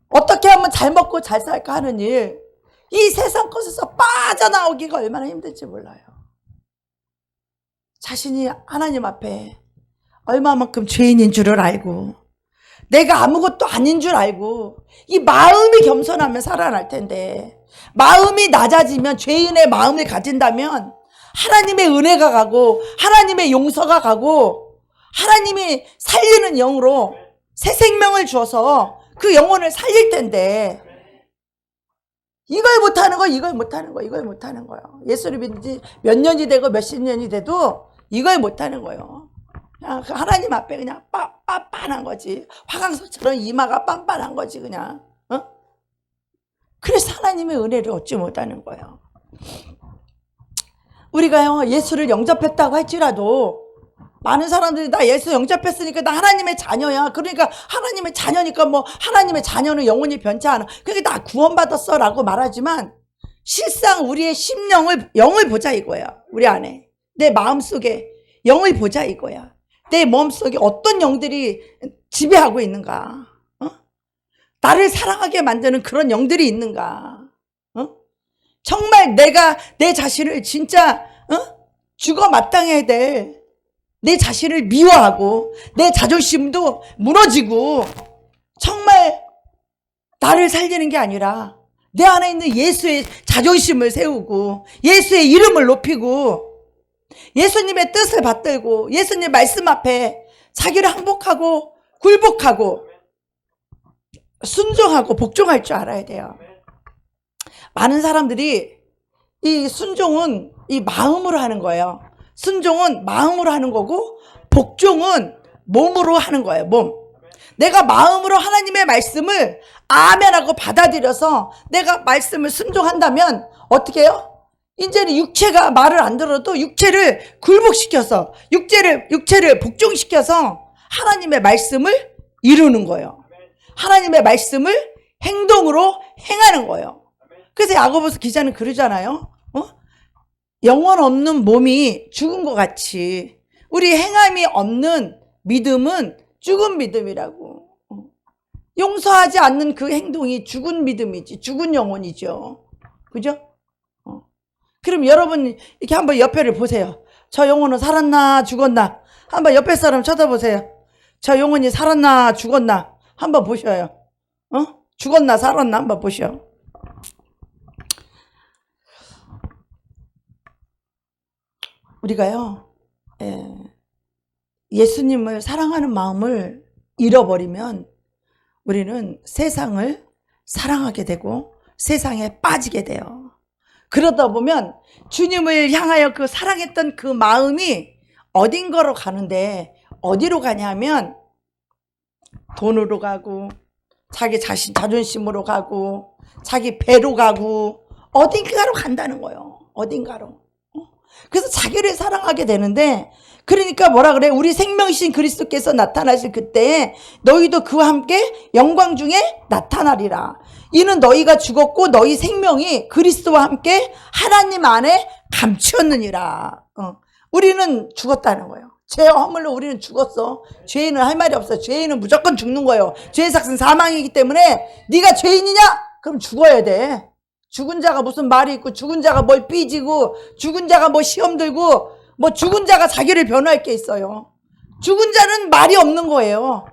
어떻게 하면 잘 먹고 잘 살까 하는 일, 이 세상 것에서 빠져나오기가 얼마나 힘들지 몰라요. 자신이 하나님 앞에 얼마만큼 죄인인 줄을 알고 내가 아무것도 아닌 줄 알고 이 마음이 겸손하면 살아날 텐데, 마음이 낮아지면, 죄인의 마음을 가진다면 하나님의 은혜가 가고 하나님의 용서가 가고 하나님이 살리는 영으로 새 생명을 주어서 그 영혼을 살릴 텐데, 이걸 못하는 거, 이걸 못하는 거, 이걸 못하는 거예요. 예수를 믿은 지 몇 년이 되고 몇십 년이 돼도 이걸 못하는 거예요. 그냥 하나님 앞에 그냥 빤빤한 거지. 화강석처럼 이마가 빤빤한 거지 그냥. 그래서 하나님의 은혜를 얻지 못하는 거예요. 우리가요, 예수를 영접했다고 할지라도 많은 사람들이 나 예수 영접했으니까 나 하나님의 자녀야. 그러니까 하나님의 자녀니까 뭐 하나님의 자녀는 영원히 변치 않아. 그러니까 나 구원받았어 라고 말하지만 실상 우리의 심령을, 영을 보자 이거야. 우리 안에 내 마음속에 영을 보자 이거야. 내 마음속에 어떤 영들이 지배하고 있는가? 나를 사랑하게 만드는 그런 영들이 있는가? 정말 내가 내 자신을 진짜 죽어 마땅해야 될 내 자신을 미워하고 내 자존심도 무너지고 정말 나를 살리는 게 아니라 내 안에 있는 예수의 자존심을 세우고 예수의 이름을 높이고 예수님의 뜻을 받들고 예수님 말씀 앞에 자기를 항복하고 굴복하고 순종하고 복종할 줄 알아야 돼요. 많은 사람들이 이 순종은 이 마음으로 하는 거예요. 순종은 마음으로 하는 거고 복종은 몸으로 하는 거예요. 몸. 내가 마음으로 하나님의 말씀을 아멘하고 받아들여서 내가 말씀을 순종한다면 어떻게 해요? 이제는 육체가 말을 안 들어도 육체를 굴복시켜서 육체를 복종시켜서 하나님의 말씀을 이루는 거예요. 하나님의 말씀을 행동으로 행하는 거예요. 그래서 야고보서 기자는 그러잖아요. 영혼 없는 몸이 죽은 것 같이 우리 행함이 없는 믿음은 죽은 믿음이라고. 용서하지 않는 그 행동이 죽은 믿음이지, 죽은 영혼이죠. 그죠? 그럼 여러분 이렇게 한번 옆에를 보세요. 저 영혼은 살았나 죽었나? 한번 옆에 사람 쳐다보세요. 저 영혼이 살았나 죽었나? 한번 보셔요. 죽었나 살았나 한번 보셔. 우리가요, 예수님을 사랑하는 마음을 잃어버리면 우리는 세상을 사랑하게 되고 세상에 빠지게 돼요. 그러다 보면 주님을 향하여 그 사랑했던 그 마음이 어딘가로 가는데, 어디로 가냐면 돈으로 가고 자기 자신 자존심으로 가고 자기 배로 가고 어딘가로 간다는 거예요. 어딘가로. 그래서 자기를 사랑하게 되는데, 그러니까 뭐라 그래? 우리 생명이신 그리스도께서 나타나실 그때에 너희도 그와 함께 영광 중에 나타나리라. 이는 너희가 죽었고 너희 생명이 그리스도와 함께 하나님 안에 감추었느니라. 우리는 죽었다는 거예요. 죄와 허물로 우리는 죽었어. 죄인은 할 말이 없어. 죄인은 무조건 죽는 거예요. 죄의 삭은 사망이기 때문에 네가 죄인이냐? 그럼 죽어야 돼. 죽은 자가 무슨 말이 있고, 죽은 자가 뭘 삐지고, 죽은 자가 뭐 시험 들고, 뭐 죽은 자가 자기를 변호할 게 있어요. 죽은 자는 말이 없는 거예요.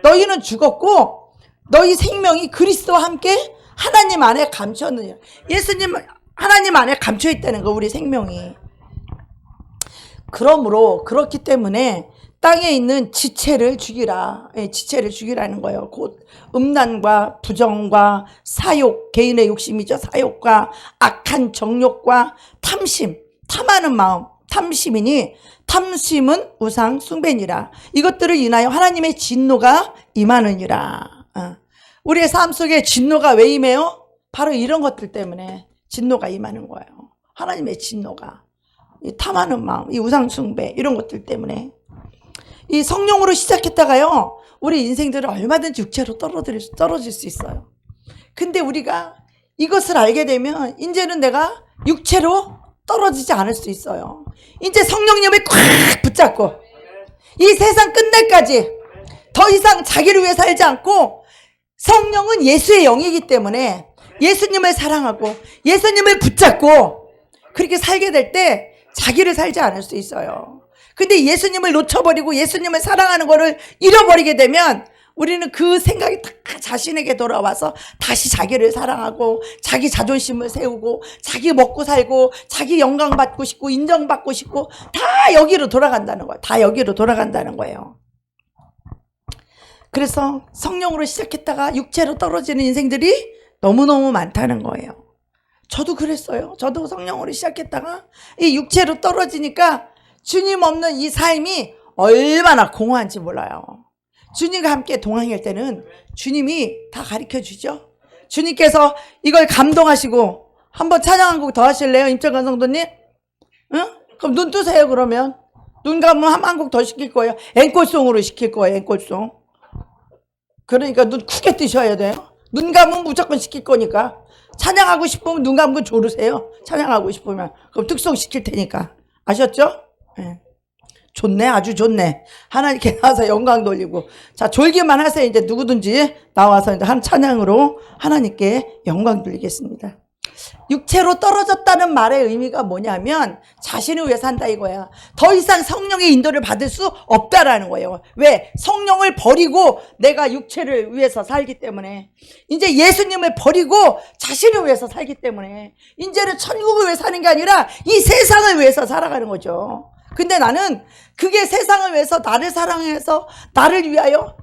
너희는 죽었고 너희 생명이 그리스도와 함께 하나님 안에 감추었느냐. 예수님 하나님 안에 감춰 있다는 거, 우리 생명이. 그러므로 그렇기 때문에 땅에 있는 지체를 죽이라. 지체를 죽이라는 거예요. 곧 음란과 부정과 사욕, 개인의 욕심이죠. 사욕과 악한 정욕과 탐심, 탐하는 마음, 탐심이니 탐심은 우상 숭배니라. 이것들을 인하여 하나님의 진노가 임하느니라. 우리의 삶 속에 진노가 왜 임해요? 바로 이런 것들 때문에 진노가 임하는 거예요. 하나님의 진노가. 이 탐하는 마음, 이 우상 숭배, 이런 것들 때문에. 이 성령으로 시작했다가요, 우리 인생들은 얼마든지 육체로 떨어질 수 있어요. 근데 우리가 이것을 알게 되면 이제는 내가 육체로 떨어지지 않을 수 있어요. 이제 성령님을 꽉 붙잡고 이 세상 끝날까지 더 이상 자기를 위해 살지 않고, 성령은 예수의 영이기 때문에 예수님을 사랑하고 예수님을 붙잡고 그렇게 살게 될 때 자기를 살지 않을 수 있어요. 근데 예수님을 놓쳐버리고 예수님을 사랑하는 거를 잃어버리게 되면 우리는 그 생각이 다 자신에게 돌아와서 다시 자기를 사랑하고 자기 자존심을 세우고 자기 먹고 살고 자기 영광받고 싶고 인정받고 싶고 다 여기로 돌아간다는 거예요. 다 여기로 돌아간다는 거예요. 그래서 성령으로 시작했다가 육체로 떨어지는 인생들이 너무너무 많다는 거예요. 저도 그랬어요. 저도 성령으로 시작했다가 이 육체로 떨어지니까 주님 없는 이 삶이 얼마나 공허한지 몰라요. 주님과 함께 동행할 때는 주님이 다 가르쳐 주죠. 주님께서 이걸 감동하시고 한번 찬양 한 곡 더 하실래요? 임철관 성도님? 응? 그럼 눈 뜨세요. 그러면 눈 감으면 한 곡 더 시킬 거예요. 앵콜송으로 시킬 거예요. 앵콜송. 그러니까 눈 크게 뜨셔야 돼요. 눈 감으면 무조건 시킬 거니까. 찬양하고 싶으면 눈 감고 조르세요. 찬양하고 싶으면. 그럼 특송 시킬 테니까. 아셨죠? 네. 좋네. 아주 좋네. 하나님께 나와서 영광 돌리고. 자, 졸기만 하세요. 이제 누구든지 나와서 이제 한 찬양으로 하나님께 영광 돌리겠습니다. 육체로 떨어졌다는 말의 의미가 뭐냐면 자신을 위해 산다 이거야. 더 이상 성령의 인도를 받을 수 없다라는 거예요. 왜? 성령을 버리고 내가 육체를 위해서 살기 때문에, 이제 예수님을 버리고 자신을 위해서 살기 때문에 이제는 천국을 위해 사는 게 아니라 이 세상을 위해서 살아가는 거죠. 근데 나는 그게 세상을 위해서 나를 사랑해서 나를 위하여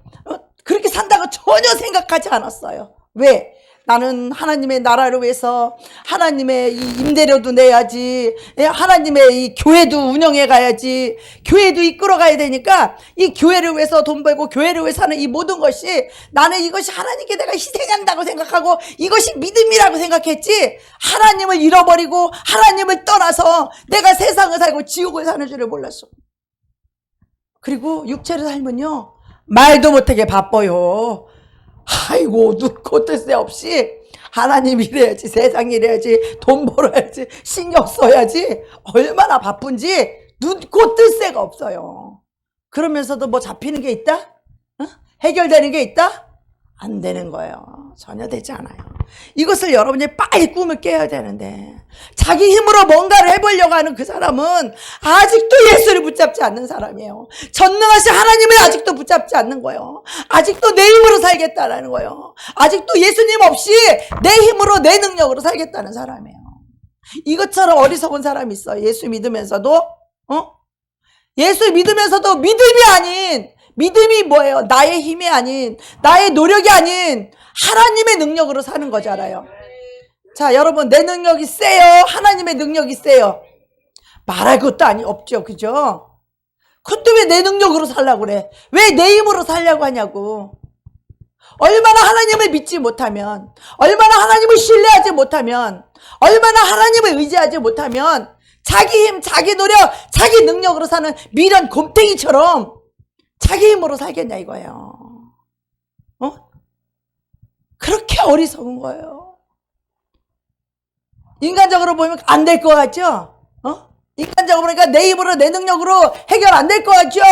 그렇게 산다고 전혀 생각하지 않았어요. 왜? 나는 하나님의 나라를 위해서 하나님의 이 임대료도 내야지, 하나님의 이 교회도 운영해 가야지, 교회도 이끌어 가야 되니까 이 교회를 위해서 돈 벌고 교회를 위해서 하는 이 모든 것이, 나는 이것이 하나님께 내가 희생한다고 생각하고 이것이 믿음이라고 생각했지, 하나님을 잃어버리고 하나님을 떠나서 내가 세상을 살고 지옥을 사는 줄을 몰랐어. 그리고 육체를 살면요, 말도 못하게 바빠요. 아이고, 눈코 뜰 새 없이 하나님 일해야지, 세상 일해야지, 돈 벌어야지, 신경 써야지, 얼마나 바쁜지 눈코 뜰 새가 없어요. 그러면서도 뭐 잡히는 게 있다? 어? 해결되는 게 있다? 안 되는 거예요. 전혀 되지 않아요. 이것을 여러분이 빨리 꿈을 깨야 되는데, 자기 힘으로 뭔가를 해보려고 하는 그 사람은 아직도 예수를 붙잡지 않는 사람이에요. 전능하신 하나님을 아직도 붙잡지 않는 거예요. 아직도 내 힘으로 살겠다라는 거예요. 아직도 예수님 없이 내 힘으로 내 능력으로 살겠다는 사람이에요. 이것처럼 어리석은 사람이 있어요. 예수 믿으면서도, 예수 믿으면서도 믿음이 아닌, 믿음이 뭐예요? 나의 힘이 아닌, 나의 노력이 아닌 하나님의 능력으로 사는 거잖아요. 자, 여러분, 내 능력이 세요? 하나님의 능력이 세요? 말할 것도 없죠. 그죠? 근데 왜 내 능력으로 살려고 그래? 왜 내 힘으로 살려고 하냐고. 얼마나 하나님을 믿지 못하면, 얼마나 하나님을 신뢰하지 못하면, 얼마나 하나님을 의지하지 못하면 자기 힘, 자기 노력, 자기 능력으로 사는 미련 곰탱이처럼 자기 힘으로 살겠냐 이거예요. 그렇게 어리석은 거예요. 인간적으로 보면 안 될 것 같죠? 인간적으로 보니까 내 힘으로 내 능력으로 해결 안 될 것 같죠?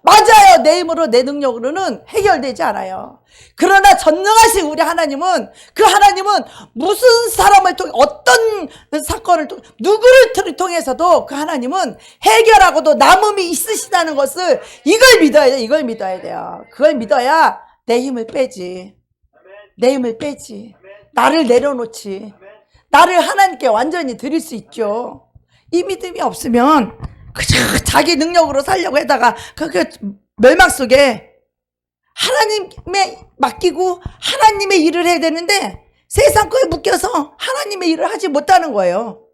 맞아요. 내 힘으로 내 능력으로는 해결되지 않아요. 그러나 전능하신 우리 하나님은, 그 하나님은 무슨 사람을 통해, 어떤 사건을 통해, 누구를 통해서도 그 하나님은 해결하고도 남음이 있으시다는 것을, 이걸 믿어야 돼. 이걸 믿어야 돼요. 그걸 믿어야 내 힘을 빼지. 내 힘을 빼지. 나를 내려놓지. 나를 하나님께 완전히 드릴 수 있죠. 이 믿음이 없으면 그저 자기 능력으로 살려고 하다가 그 멸망 속에 하나님에 맡기고 하나님의 일을 해야 되는데 세상 거에 묶여서 하나님의 일을 하지 못하는 거예요.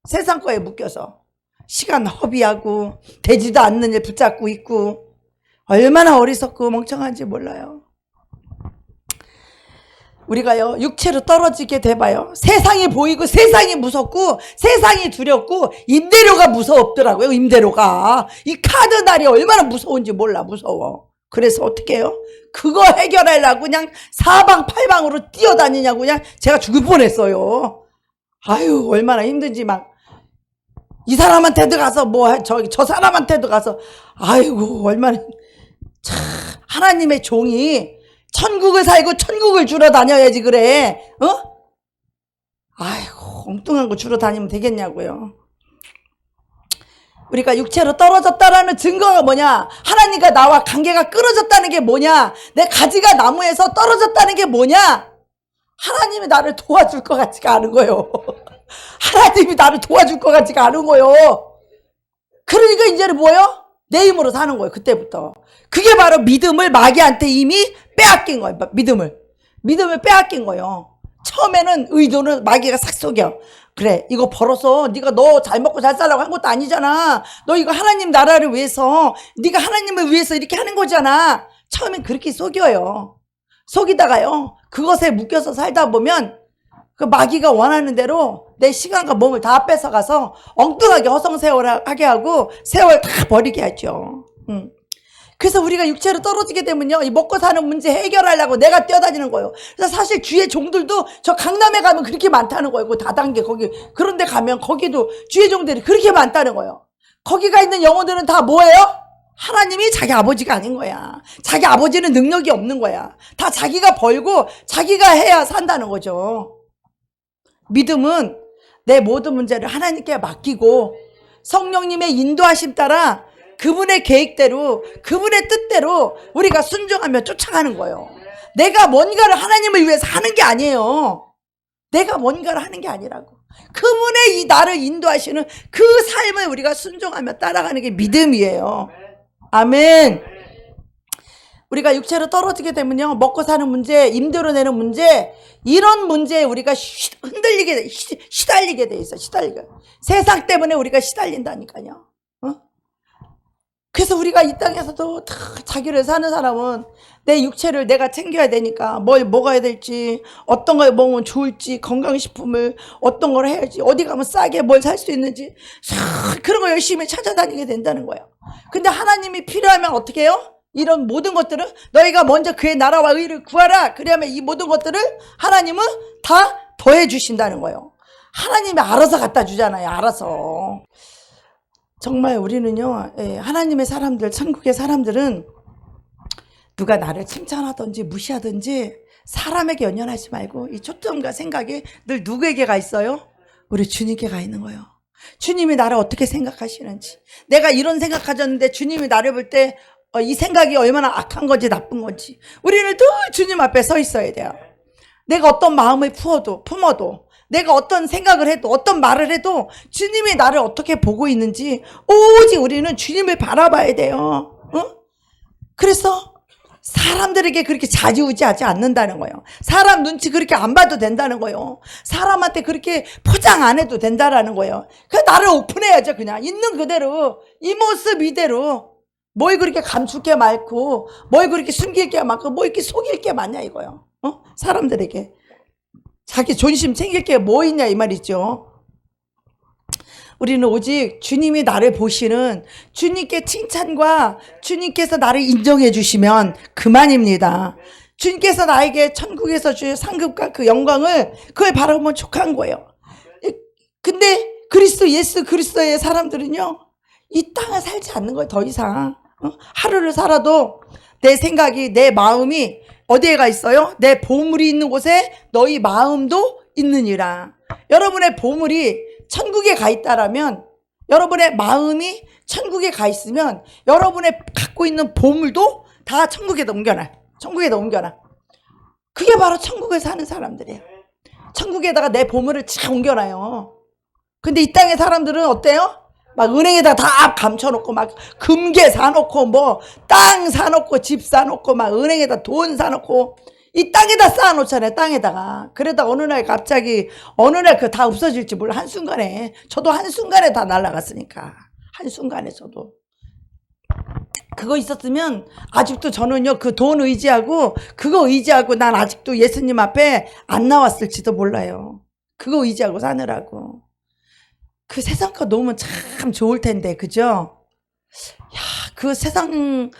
세상 거에 묶여서 시간 허비하고 되지도 않는 일 붙잡고 있고, 얼마나 어리석고 멍청한지 몰라요. 우리가요 육체로 떨어지게 돼봐요. 세상이 보이고 세상이 무섭고 세상이 두렵고 임대료가 무섭더라고요. 임대료가 이 카드날이 얼마나 무서운지 몰라. 무서워. 그래서 어떻게 해요? 그거 해결하려고 그냥 사방팔방으로 뛰어다니냐고 그냥 제가 죽을 뻔했어요. 아유 얼마나 힘든지 막 이 사람한테도 가서 뭐 저 사람한테도 가서 아이고 얼마나 참 하나님의 종이 천국을 살고 천국을 주러 다녀야지 그래. 아이고 엉뚱한 거 주러 다니면 되겠냐고요. 우리가 육체로 떨어졌다라는 증거가 뭐냐? 하나님과 나와 관계가 끊어졌다는 게 뭐냐? 내 가지가 나무에서 떨어졌다는 게 뭐냐? 하나님이 나를 도와줄 것 같지가 않은 거예요. 하나님이 나를 도와줄 것 같지가 않은 거예요. 그러니까 이제는 뭐예요? 내 힘으로 사는 거예요. 그때부터. 그게 바로 믿음을 마귀한테 이미 빼앗긴 거예요. 믿음을 빼앗긴 거예요. 처음에는 의도는 마귀가 싹 속여. 그래 이거 벌어서 네가 너 잘 먹고 잘 살라고 한 것도 아니잖아. 너 이거 하나님 나라를 위해서 네가 하나님을 위해서 이렇게 하는 거잖아. 처음엔 그렇게 속여요. 속이다가요 그것에 묶여서 살다 보면 그 마귀가 원하는 대로 내 시간과 몸을 다 뺏어가서 엉뚱하게 허송세월하게 하고 세월 다 버리게 하죠. 그래서 우리가 육체로 떨어지게 되면요 이 먹고 사는 문제 해결하려고 내가 뛰어다니는 거예요. 그래서 사실 주의 종들도 저 강남에 가면 그렇게 많다는 거예요. 그 다단계 거기 그런 데 가면 거기도 주의 종들이 그렇게 많다는 거예요. 거기가 있는 영혼들은 다 뭐예요? 하나님이 자기 아버지가 아닌 거야. 자기 아버지는 능력이 없는 거야. 다 자기가 벌고 자기가 해야 산다는 거죠. 믿음은 내 모든 문제를 하나님께 맡기고 성령님의 인도하심 따라 그분의 계획대로 그분의 뜻대로 우리가 순종하며 쫓아가는 거예요. 내가 뭔가를 하나님을 위해서 하는 게 아니에요. 내가 뭔가를 하는 게 아니라고. 그분의 이 나를 인도하시는 그 삶을 우리가 순종하며 따라가는 게 믿음이에요. 아멘. 우리가 육체로 떨어지게 되면요 먹고 사는 문제, 임대료 내는 문제 이런 문제에 우리가 흔들리게 돼, 시달리게 돼 있어. 시달리게. 세상 때문에 우리가 시달린다니까요. 그래서 우리가 이 땅에서도 다 자기를 사는 사람은 내 육체를 내가 챙겨야 되니까 뭘 먹어야 될지 어떤 걸 먹으면 좋을지 건강식품을 어떤 걸 해야지 어디 가면 싸게 뭘 살 수 있는지 그런 거 열심히 찾아다니게 된다는 거예요. 근데 하나님이 필요하면 어떻게 해요? 이런 모든 것들은 너희가 먼저 그의 나라와 의를 구하라. 그러면 이 모든 것들을 하나님은 다 더해 주신다는 거예요. 하나님이 알아서 갖다 주잖아요. 알아서. 정말 우리는요 하나님의 사람들 천국의 사람들은 누가 나를 칭찬하든지 무시하든지 사람에게 연연하지 말고 이 초점과 생각이 늘 누구에게 가 있어요? 우리 주님께 가 있는 거예요. 주님이 나를 어떻게 생각하시는지 내가 이런 생각 가졌는데 주님이 나를 볼 때 이 생각이 얼마나 악한 건지 나쁜 건지 우리는 늘 주님 앞에 서 있어야 돼요. 내가 어떤 마음을 품어도 내가 어떤 생각을 해도 어떤 말을 해도 주님이 나를 어떻게 보고 있는지 오직 우리는 주님을 바라봐야 돼요. 그래서 사람들에게 그렇게 좌지우지하지 않는다는 거예요. 사람 눈치 그렇게 안 봐도 된다는 거예요. 사람한테 그렇게 포장 안 해도 된다라는 거예요. 그냥 나를 오픈해야죠. 그냥 있는 그대로 이 모습 이대로 뭘 그렇게 감출 게 많고 뭘 그렇게 숨길 게 많고 뭐 이렇게 속일 게 많냐 이거요. 사람들에게 자기 존심 챙길 게 뭐 있냐 이 말이죠. 우리는 오직 주님이 나를 보시는 주님께 칭찬과 주님께서 나를 인정해 주시면 그만입니다. 주님께서 나에게 천국에서 주실 상급과 그 영광을 그걸 바라보면 족한 거예요. 근데 예수 그리스도의 사람들은요 이 땅을 살지 않는 거예요. 더 이상 하루를 살아도 내 생각이 내 마음이 어디에 가 있어요? 내 보물이 있는 곳에 너희 마음도 있느니라. 여러분의 보물이 천국에 가 있다라면 여러분의 마음이 천국에 가 있으면 여러분의 갖고 있는 보물도 다 천국에다 옮겨놔. 천국에다 옮겨놔. 그게 바로 천국에 사는 사람들이에요. 천국에다가 내 보물을 착 옮겨놔요. 근데 이 땅의 사람들은 어때요? 막 은행에다 다 감춰놓고 막 금괴 사놓고 뭐 땅 사놓고 집 사놓고 막 은행에다 돈 사놓고 이 땅에다 쌓아놓잖아요. 땅에다가. 그러다 어느 날 갑자기 어느 날 그 다 없어질지 몰라. 한순간에. 저도 한순간에 다 날아갔으니까. 한순간에 저도. 그거 있었으면 아직도 저는요, 그 돈 의지하고 그거 의지하고 난 아직도 예수님 앞에 안 나왔을지도 몰라요. 그거 의지하고 사느라고. 그 세상 거 놓으면 참 좋을 텐데, 그죠? 야, 그 세상을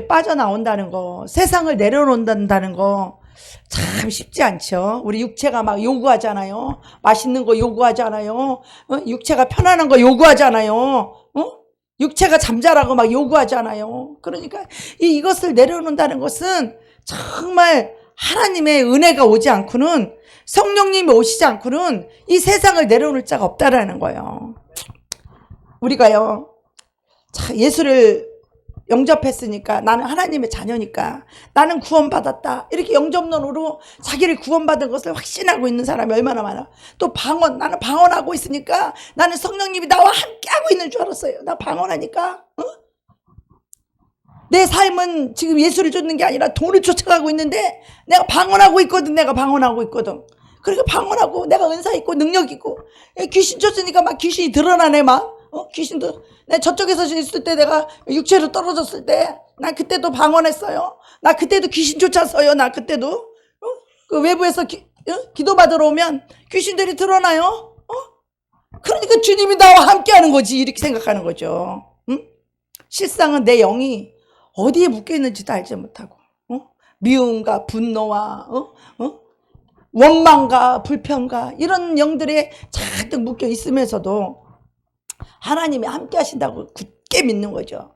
빠져나온다는 거, 세상을 내려놓는다는 거 참 쉽지 않죠. 우리 육체가 막 요구하잖아요. 맛있는 거 요구하잖아요. 육체가 편안한 거 요구하잖아요. 육체가 잠자라고 막 요구하잖아요. 그러니까 이것을 내려놓는다는 것은 정말 하나님의 은혜가 오지 않고는, 성령님이 오시지 않고는 이 세상을 내려놓을 자가 없다라는 거예요. 우리가요, 예수를 영접했으니까, 나는 하나님의 자녀니까, 나는 구원받았다, 이렇게 영접론으로 자기를 구원받은 것을 확신하고 있는 사람이 얼마나 많아. 또 나는 방언하고 있으니까 나는 성령님이 나와 함께하고 있는 줄 알았어요. 나 방언하니까 내 삶은 지금 예수를 쫓는 게 아니라 돈을 쫓아가고 있는데 내가 방언하고 있거든. 그러니까 방언하고 내가 은사 있고 능력 있고, 귀신 쫓으니까 막 귀신이 드러나네. 막 귀신도, 내가 저쪽에서 있을 때, 내가 육체로 떨어졌을 때 난 그때도 방언했어요. 나 그때도 귀신 쫓았어요. 나 그때도 그 외부에서 기도 받으러 오면 귀신들이 드러나요. 그러니까 주님이 나와 함께하는 거지, 이렇게 생각하는 거죠. 실상은 내 영이 어디에 묶여 있는지도 알지 못하고, 미움과 분노와 원망과 불평과 이런 영들에 잔뜩 묶여 있으면서도 하나님이 함께 하신다고 굳게 믿는 거죠.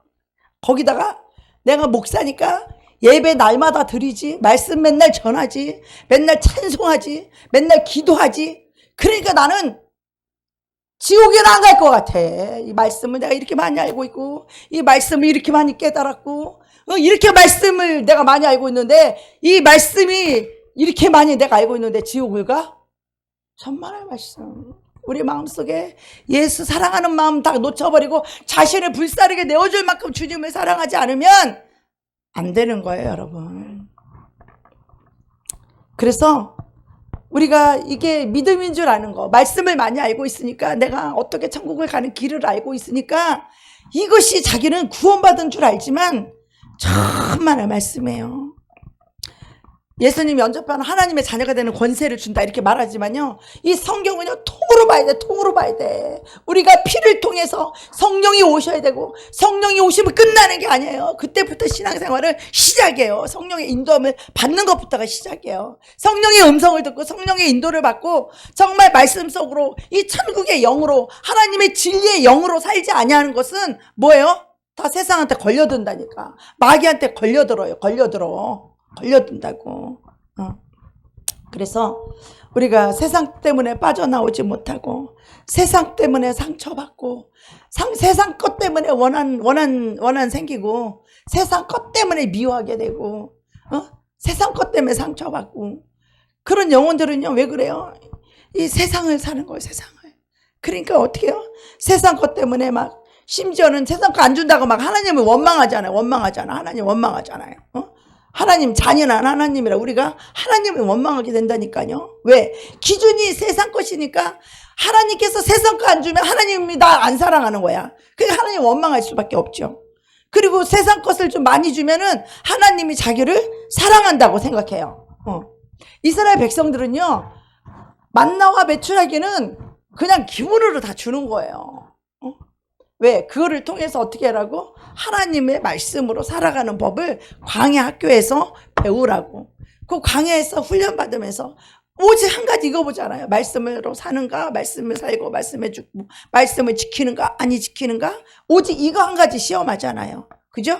거기다가 내가 목사니까 예배 날마다 드리지, 말씀 맨날 전하지, 맨날 찬송하지, 맨날 기도하지. 그러니까 나는 지옥에는 안 갈 것 같아. 이 말씀을 내가 이렇게 많이 알고 있고, 이 말씀을 이렇게 많이 깨달았고, 이렇게 말씀을 내가 많이 알고 있는데, 이 말씀이 이렇게 많이 내가 알고 있는데 지옥을 가? 천만의 말씀. 우리 마음속에 예수 사랑하는 마음 다 놓쳐버리고 자신을 불사르게 내어줄 만큼 주님을 사랑하지 않으면 안 되는 거예요, 여러분. 그래서 우리가 이게 믿음인 줄 아는 거, 말씀을 많이 알고 있으니까, 내가 어떻게 천국을 가는 길을 알고 있으니까, 이것이 자기는 구원받은 줄 알지만 천만의 말씀이에요. 예수님이 연접하는 하나님의 자녀가 되는 권세를 준다, 이렇게 말하지만요, 이 성경은요, 통으로 봐야 돼. 통으로 봐야 돼. 우리가 피를 통해서 성령이 오셔야 되고, 성령이 오시면 끝나는 게 아니에요. 그때부터 신앙생활을 시작해요. 성령의 인도함을 받는 것부터가 시작이에요. 성령의 음성을 듣고 성령의 인도를 받고 정말 말씀 속으로 이 천국의 영으로, 하나님의 진리의 영으로 살지 아니하는 것은 뭐예요? 다 세상한테 걸려든다니까. 마귀한테 걸려든다고. 그래서 우리가 세상 때문에 빠져나오지 못하고, 세상 때문에 상처받고, 세상 것 때문에 원한 생기고, 세상 것 때문에 미워하게 되고, 세상 것 때문에 상처받고, 그런 영혼들은요, 왜 그래요? 이 세상을 사는 거예요, 세상을. 그러니까 어떻게 해요? 세상 것 때문에 막, 심지어는 세상 거 안 준다고 막 하나님을 원망하잖아요. 하나님 원망하잖아요. 하나님, 잔인한 하나님이라 우리가 하나님을 원망하게 된다니까요. 왜? 기준이 세상 것이니까, 하나님께서 세상 거 안 주면 하나님이 나 안 사랑하는 거야. 그러니까 하나님 원망할 수밖에 없죠. 그리고 세상 것을 좀 많이 주면은 하나님이 자기를 사랑한다고 생각해요. 이스라엘 백성들은요, 만나와 메추라기는 그냥 기본으로 다 주는 거예요. 왜? 그거를 통해서 어떻게 하라고? 하나님의 말씀으로 살아가는 법을 광야 학교에서 배우라고. 그 광야에서 훈련받으면서 오직 한 가지 이거 보잖아요. 말씀으로 사는가, 말씀을 살고, 말씀에 죽고, 말씀을 지키는가, 아니 지키는가? 오직 이거 한 가지 시험하잖아요. 그죠?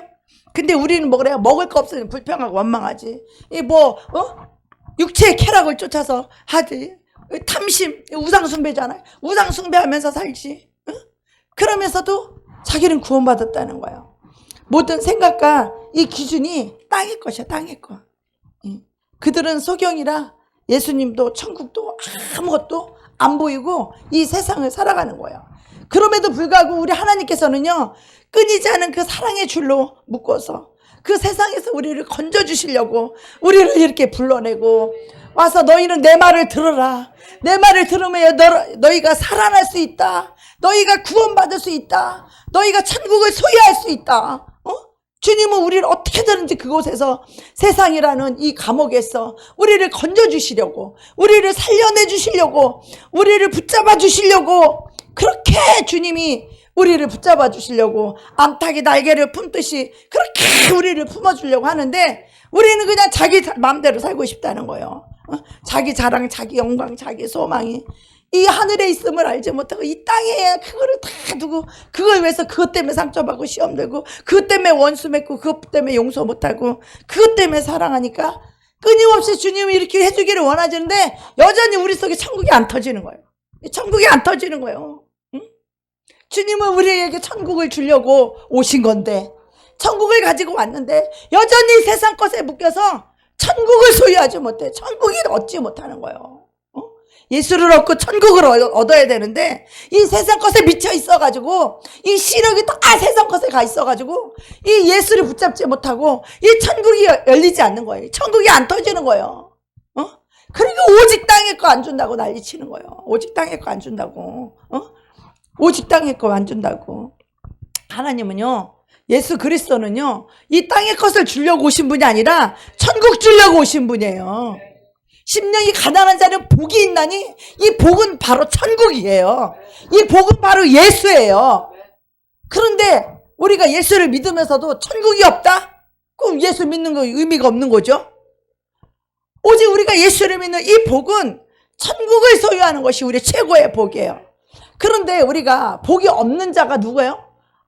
근데 우리는 뭐 그래요? 먹을 거 없으니 불평하고 원망하지. 육체의 쾌락을 쫓아서 하지. 탐심, 우상숭배잖아요. 우상숭배하면서 살지. 그러면서도 자기는 구원받았다는 거예요. 모든 생각과 이 기준이 땅의 것이야, 땅의 것. 그들은 소경이라 예수님도 천국도 아무것도 안 보이고 이 세상을 살아가는 거예요. 그럼에도 불구하고 우리 하나님께서는요, 끊이지 않은 그 사랑의 줄로 묶어서 그 세상에서 우리를 건져주시려고 우리를 이렇게 불러내고 와서, 너희는 내 말을 들어라. 내 말을 들으면 너희가 살아날 수 있다. 너희가 구원받을 수 있다. 너희가 천국을 소유할 수 있다. 주님은 우리를 어떻게든지 그곳에서, 세상이라는 이 감옥에서 우리를 건져주시려고, 우리를 살려내 주시려고, 우리를 붙잡아 주시려고, 그렇게 주님이 우리를 붙잡아 주시려고 암탉이 날개를 품듯이 그렇게 우리를 품어주려고 하는데, 우리는 그냥 자기 마음대로 살고 싶다는 거예요. 자기 자랑, 자기 영광, 자기 소망이 이 하늘에 있음을 알지 못하고 이 땅에 그거를 다 두고, 그걸 위해서 그것 때문에 상처받고 시험 들고, 그것 때문에 원수 맺고, 그것 때문에 용서 못하고, 그것 때문에 사랑하니까 끊임없이 주님이 이렇게 해주기를 원하시는데 여전히 우리 속에 천국이 안 터지는 거예요. 천국이 안 터지는 거예요. 응? 주님은 우리에게 천국을 주려고 오신 건데, 천국을 가지고 왔는데 여전히 세상 것에 묶여서 천국을 소유하지 못해. 천국이 얻지 못하는 거예요. 예수를 얻고 천국을 얻어야 되는데 이 세상 것에 미쳐 있어가지고, 이 시력이 다 세상 것에 가 있어가지고 이 예수를 붙잡지 못하고 이 천국이 열리지 않는 거예요. 천국이 안 터지는 거예요. 그리고 오직 땅의 거 안 준다고 난리치는 거예요. 오직 땅의 거 안 준다고. 오직 땅의 거 안 준다고. 하나님은요, 예수 그리스도는요, 이 땅의 것을 주려고 오신 분이 아니라 천국 주려고 오신 분이에요. 심령이 가난한 자는 복이 있나니, 이 복은 바로 천국이에요. 이 복은 바로 예수예요. 그런데 우리가 예수를 믿으면서도 천국이 없다? 그럼 예수 믿는 거 의미가 없는 거죠. 오직 우리가 예수를 믿는 이 복은 천국을 소유하는 것이 우리 최고의 복이에요. 그런데 우리가 복이 없는 자가 누구예요?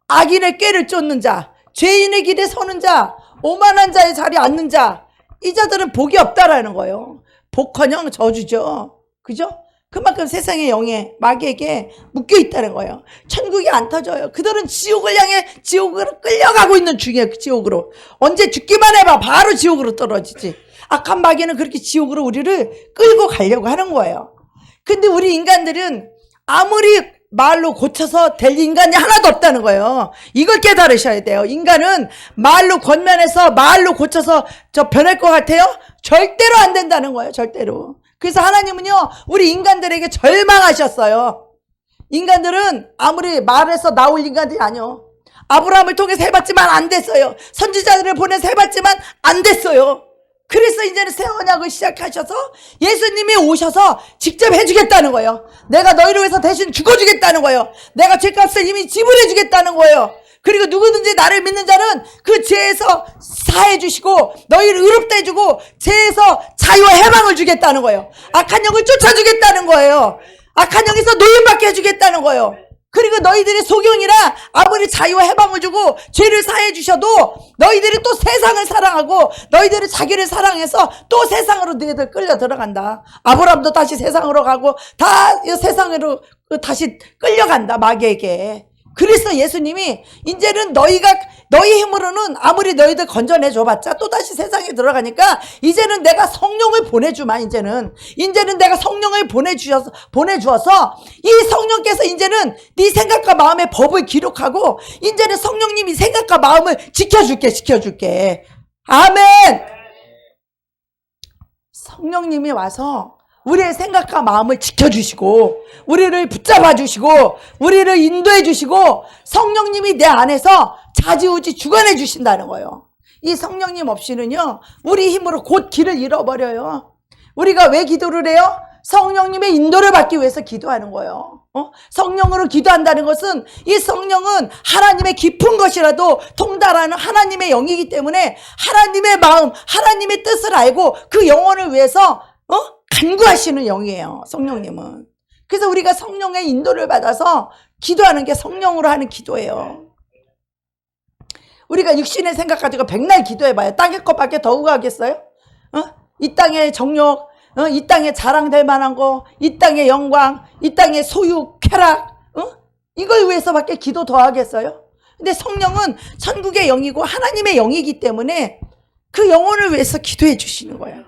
악인의 꾀를 쫓는 자, 죄인의 길에 서는 자, 오만한 자의 자리에 앉는 자, 이 자들은 복이 없다라는 거예요. 복커녕 저주죠. 그죠? 그만큼 세상의 영에, 마귀에게 묶여 있다는 거예요. 천국이 안 터져요. 그들은 지옥을 향해, 지옥으로 끌려가고 있는 중이에요. 그 지옥으로. 언제 죽기만 해봐 바로 지옥으로 떨어지지. 악한 마귀는 그렇게 지옥으로 우리를 끌고 가려고 하는 거예요. 근데 우리 인간들은 아무리 말로 고쳐서 될 인간이 하나도 없다는 거예요. 이걸 깨달으셔야 돼요. 인간은 말로 권면해서, 말로 고쳐서 변할 것 같아요? 절대로 안 된다는 거예요. 절대로. 그래서 하나님은요, 우리 인간들에게 절망하셨어요. 인간들은 아무리 말해서 나올 인간들이 아니요. 아브라함을 통해서 해봤지만 안 됐어요. 선지자들을 보내서 해봤지만 안 됐어요. 그래서 이제는 새 언약을 시작하셔서 예수님이 오셔서 직접 해주겠다는 거예요. 내가 너희를 위해서 대신 죽어주겠다는 거예요. 내가 죄값을 이미 지불해주겠다는 거예요. 그리고 누구든지 나를 믿는 자는 그 죄에서 사해주시고 너희를 의롭다 해주고 죄에서 자유와 해방을 주겠다는 거예요. 악한 영을 쫓아주겠다는 거예요. 악한 영에서 노임받게 해주겠다는 거예요. 그리고 너희들이 소경이라 아무리 자유와 해방을 주고 죄를 사해 주셔도 너희들이 또 세상을 사랑하고 너희들이 자기를 사랑해서 또 세상으로 너희들 끌려 들어간다. 아브라함도 다시 세상으로 가고 다 세상으로 다시 끌려간다, 마귀에게. 그래서 예수님이 이제는 너희 힘으로는 아무리 너희들 건져내 줘봤자 또 다시 세상에 들어가니까 이제는 내가 성령을 보내주마. 이제는 내가 성령을 보내주어서 이 성령께서 이제는 네 생각과 마음의 법을 기록하고 이제는 성령님이 생각과 마음을 지켜줄게. 아멘. 성령님이 와서 우리의 생각과 마음을 지켜주시고 우리를 붙잡아 주시고 우리를 인도해 주시고 성령님이 내 안에서 좌지우지 주관해 주신다는 거예요. 이 성령님 없이는요, 우리 힘으로 곧 길을 잃어버려요. 우리가 왜 기도를 해요? 성령님의 인도를 받기 위해서 기도하는 거예요. 성령으로 기도한다는 것은 이 성령은 하나님의 깊은 것이라도 통달하는 하나님의 영이기 때문에 하나님의 마음, 하나님의 뜻을 알고 그 영혼을 위해서 간구하시는 영이에요, 성령님은. 그래서 우리가 성령의 인도를 받아서 기도하는 게 성령으로 하는 기도예요. 우리가 육신의 생각 가지고 백날 기도해봐요. 땅의 것밖에 더 구하겠어요? 이 땅의 정욕, 이 땅에 자랑될 만한 거, 이 땅의 영광, 이 땅의 소유, 쾌락, 이걸 위해서밖에 기도 더 하겠어요? 근데 성령은 천국의 영이고 하나님의 영이기 때문에 그 영혼을 위해서 기도해 주시는 거예요.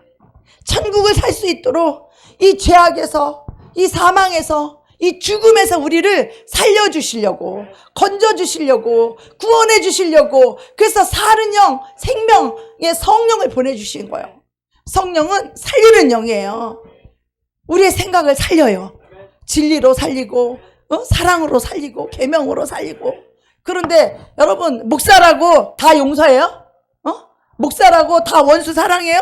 천국을 살 수 있도록 이 죄악에서, 이 사망에서, 이 죽음에서 우리를 살려주시려고, 건져주시려고, 구원해주시려고, 그래서 사는 영, 생명의 성령을 보내주신 거예요. 성령은 살리는 영이에요. 우리의 생각을 살려요. 진리로 살리고, 사랑으로 살리고, 계명으로 살리고, 그런데 여러분, 목사라고 다 용서해요? 목사라고 다 원수 사랑해요?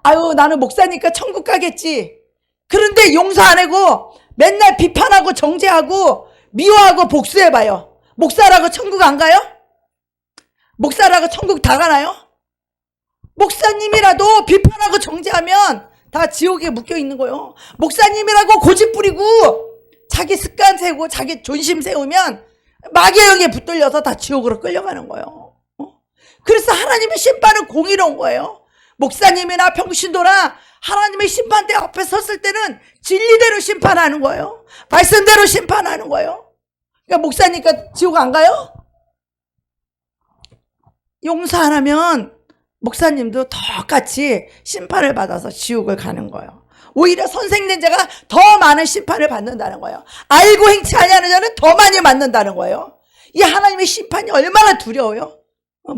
아유, 나는 목사니까 천국 가겠지. 그런데 용서 안 하고 맨날 비판하고 정죄하고 미워하고 복수해봐요. 목사라고 천국 안 가요? 목사라고 천국 다 가나요? 목사님이라도 비판하고 정죄하면 다 지옥에 묶여 있는 거예요. 목사님이라고 고집 부리고 자기 습관 세우고 자기 존심 세우면 마귀의 영에 붙들려서 다 지옥으로 끌려가는 거예요. 그래서 하나님의 심판은 공의로운 거예요. 목사님이나 평신도나 하나님의 심판대 앞에 섰을 때는 진리대로 심판하는 거예요. 말씀대로 심판하는 거예요. 그러니까 목사니까 지옥 안 가요? 용서 안 하면 목사님도 똑같이 심판을 받아서 지옥을 가는 거예요. 오히려 선생된 자가 더 많은 심판을 받는다는 거예요. 알고 행치 아니하는 자는 더 많이 맞는다는 거예요. 이 하나님의 심판이 얼마나 두려워요.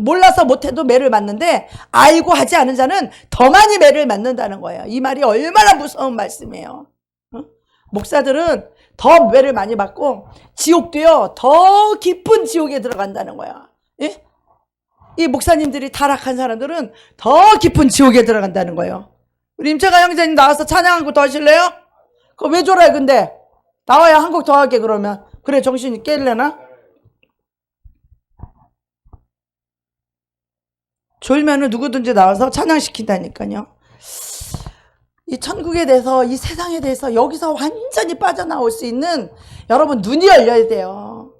몰라서 못해도 매를 맞는데 알고 하지 않은 자는 더 많이 매를 맞는다는 거예요. 이 말이 얼마나 무서운 말씀이에요. 목사들은 더 매를 많이 받고 지옥도요, 더 깊은 지옥에 들어간다는 거야. 예? 이 목사님들이 타락한 사람들은 더 깊은 지옥에 들어간다는 거예요. 우리 임채가 형제님 나와서 찬양 한 곡 더 하실래요? 그거 왜 졸아요 근데? 나와야 한 곡 더 할게 그러면. 그래 정신이 깰래나? 졸면은 누구든지 나와서 찬양시킨다니까요. 이 천국에 대해서, 이 세상에 대해서 여기서 완전히 빠져나올 수 있는 여러분 눈이 열려야 돼요.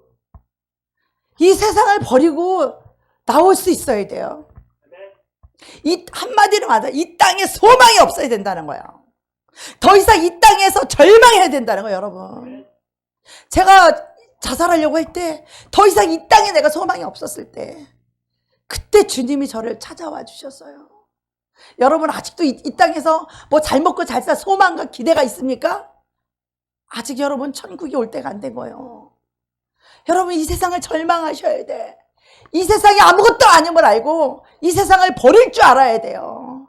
이 세상을 버리고 나올 수 있어야 돼요. 이 한마디로 말하자 이 땅에 소망이 없어야 된다는 거예요. 더 이상 이 땅에서 절망해야 된다는 거예요, 여러분. 제가 자살하려고 할 때 더 이상 이 땅에 내가 소망이 없었을 때 그때 주님이 저를 찾아와 주셨어요. 여러분 아직도 이 땅에서 뭐 잘 먹고 잘 살 소망과 기대가 있습니까? 아직 여러분 천국이 올 때가 안 된 거예요. 여러분 이 세상을 절망하셔야 돼. 이 세상이 아무것도 아님을 알고 이 세상을 버릴 줄 알아야 돼요.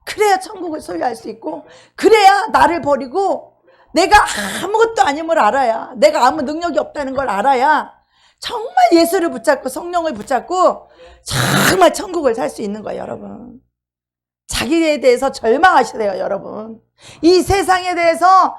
그래야 천국을 소유할 수 있고, 그래야 나를 버리고 내가 아무것도 아님을 알아야, 내가 아무 능력이 없다는 걸 알아야 정말 예수를 붙잡고 성령을 붙잡고 정말 천국을 살 수 있는 거예요, 여러분. 자기에 대해서 절망하셔야 돼요, 여러분. 이 세상에 대해서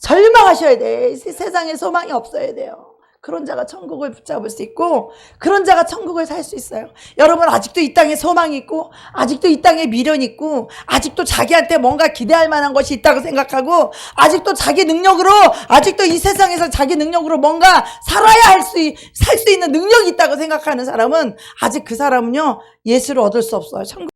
절망하셔야 돼요. 이 세상에 소망이 없어야 돼요. 그런 자가 천국을 붙잡을 수 있고, 그런 자가 천국을 살 수 있어요. 여러분 아직도 이 땅에 소망이 있고, 아직도 이 땅에 미련이 있고, 아직도 자기한테 뭔가 기대할 만한 것이 있다고 생각하고, 아직도 자기 능력으로, 아직도 이 세상에서 자기 능력으로 뭔가 살아야 살 수 있는 능력이 있다고 생각하는 사람은, 아직 그 사람은요 예수를 얻을 수 없어요. 천국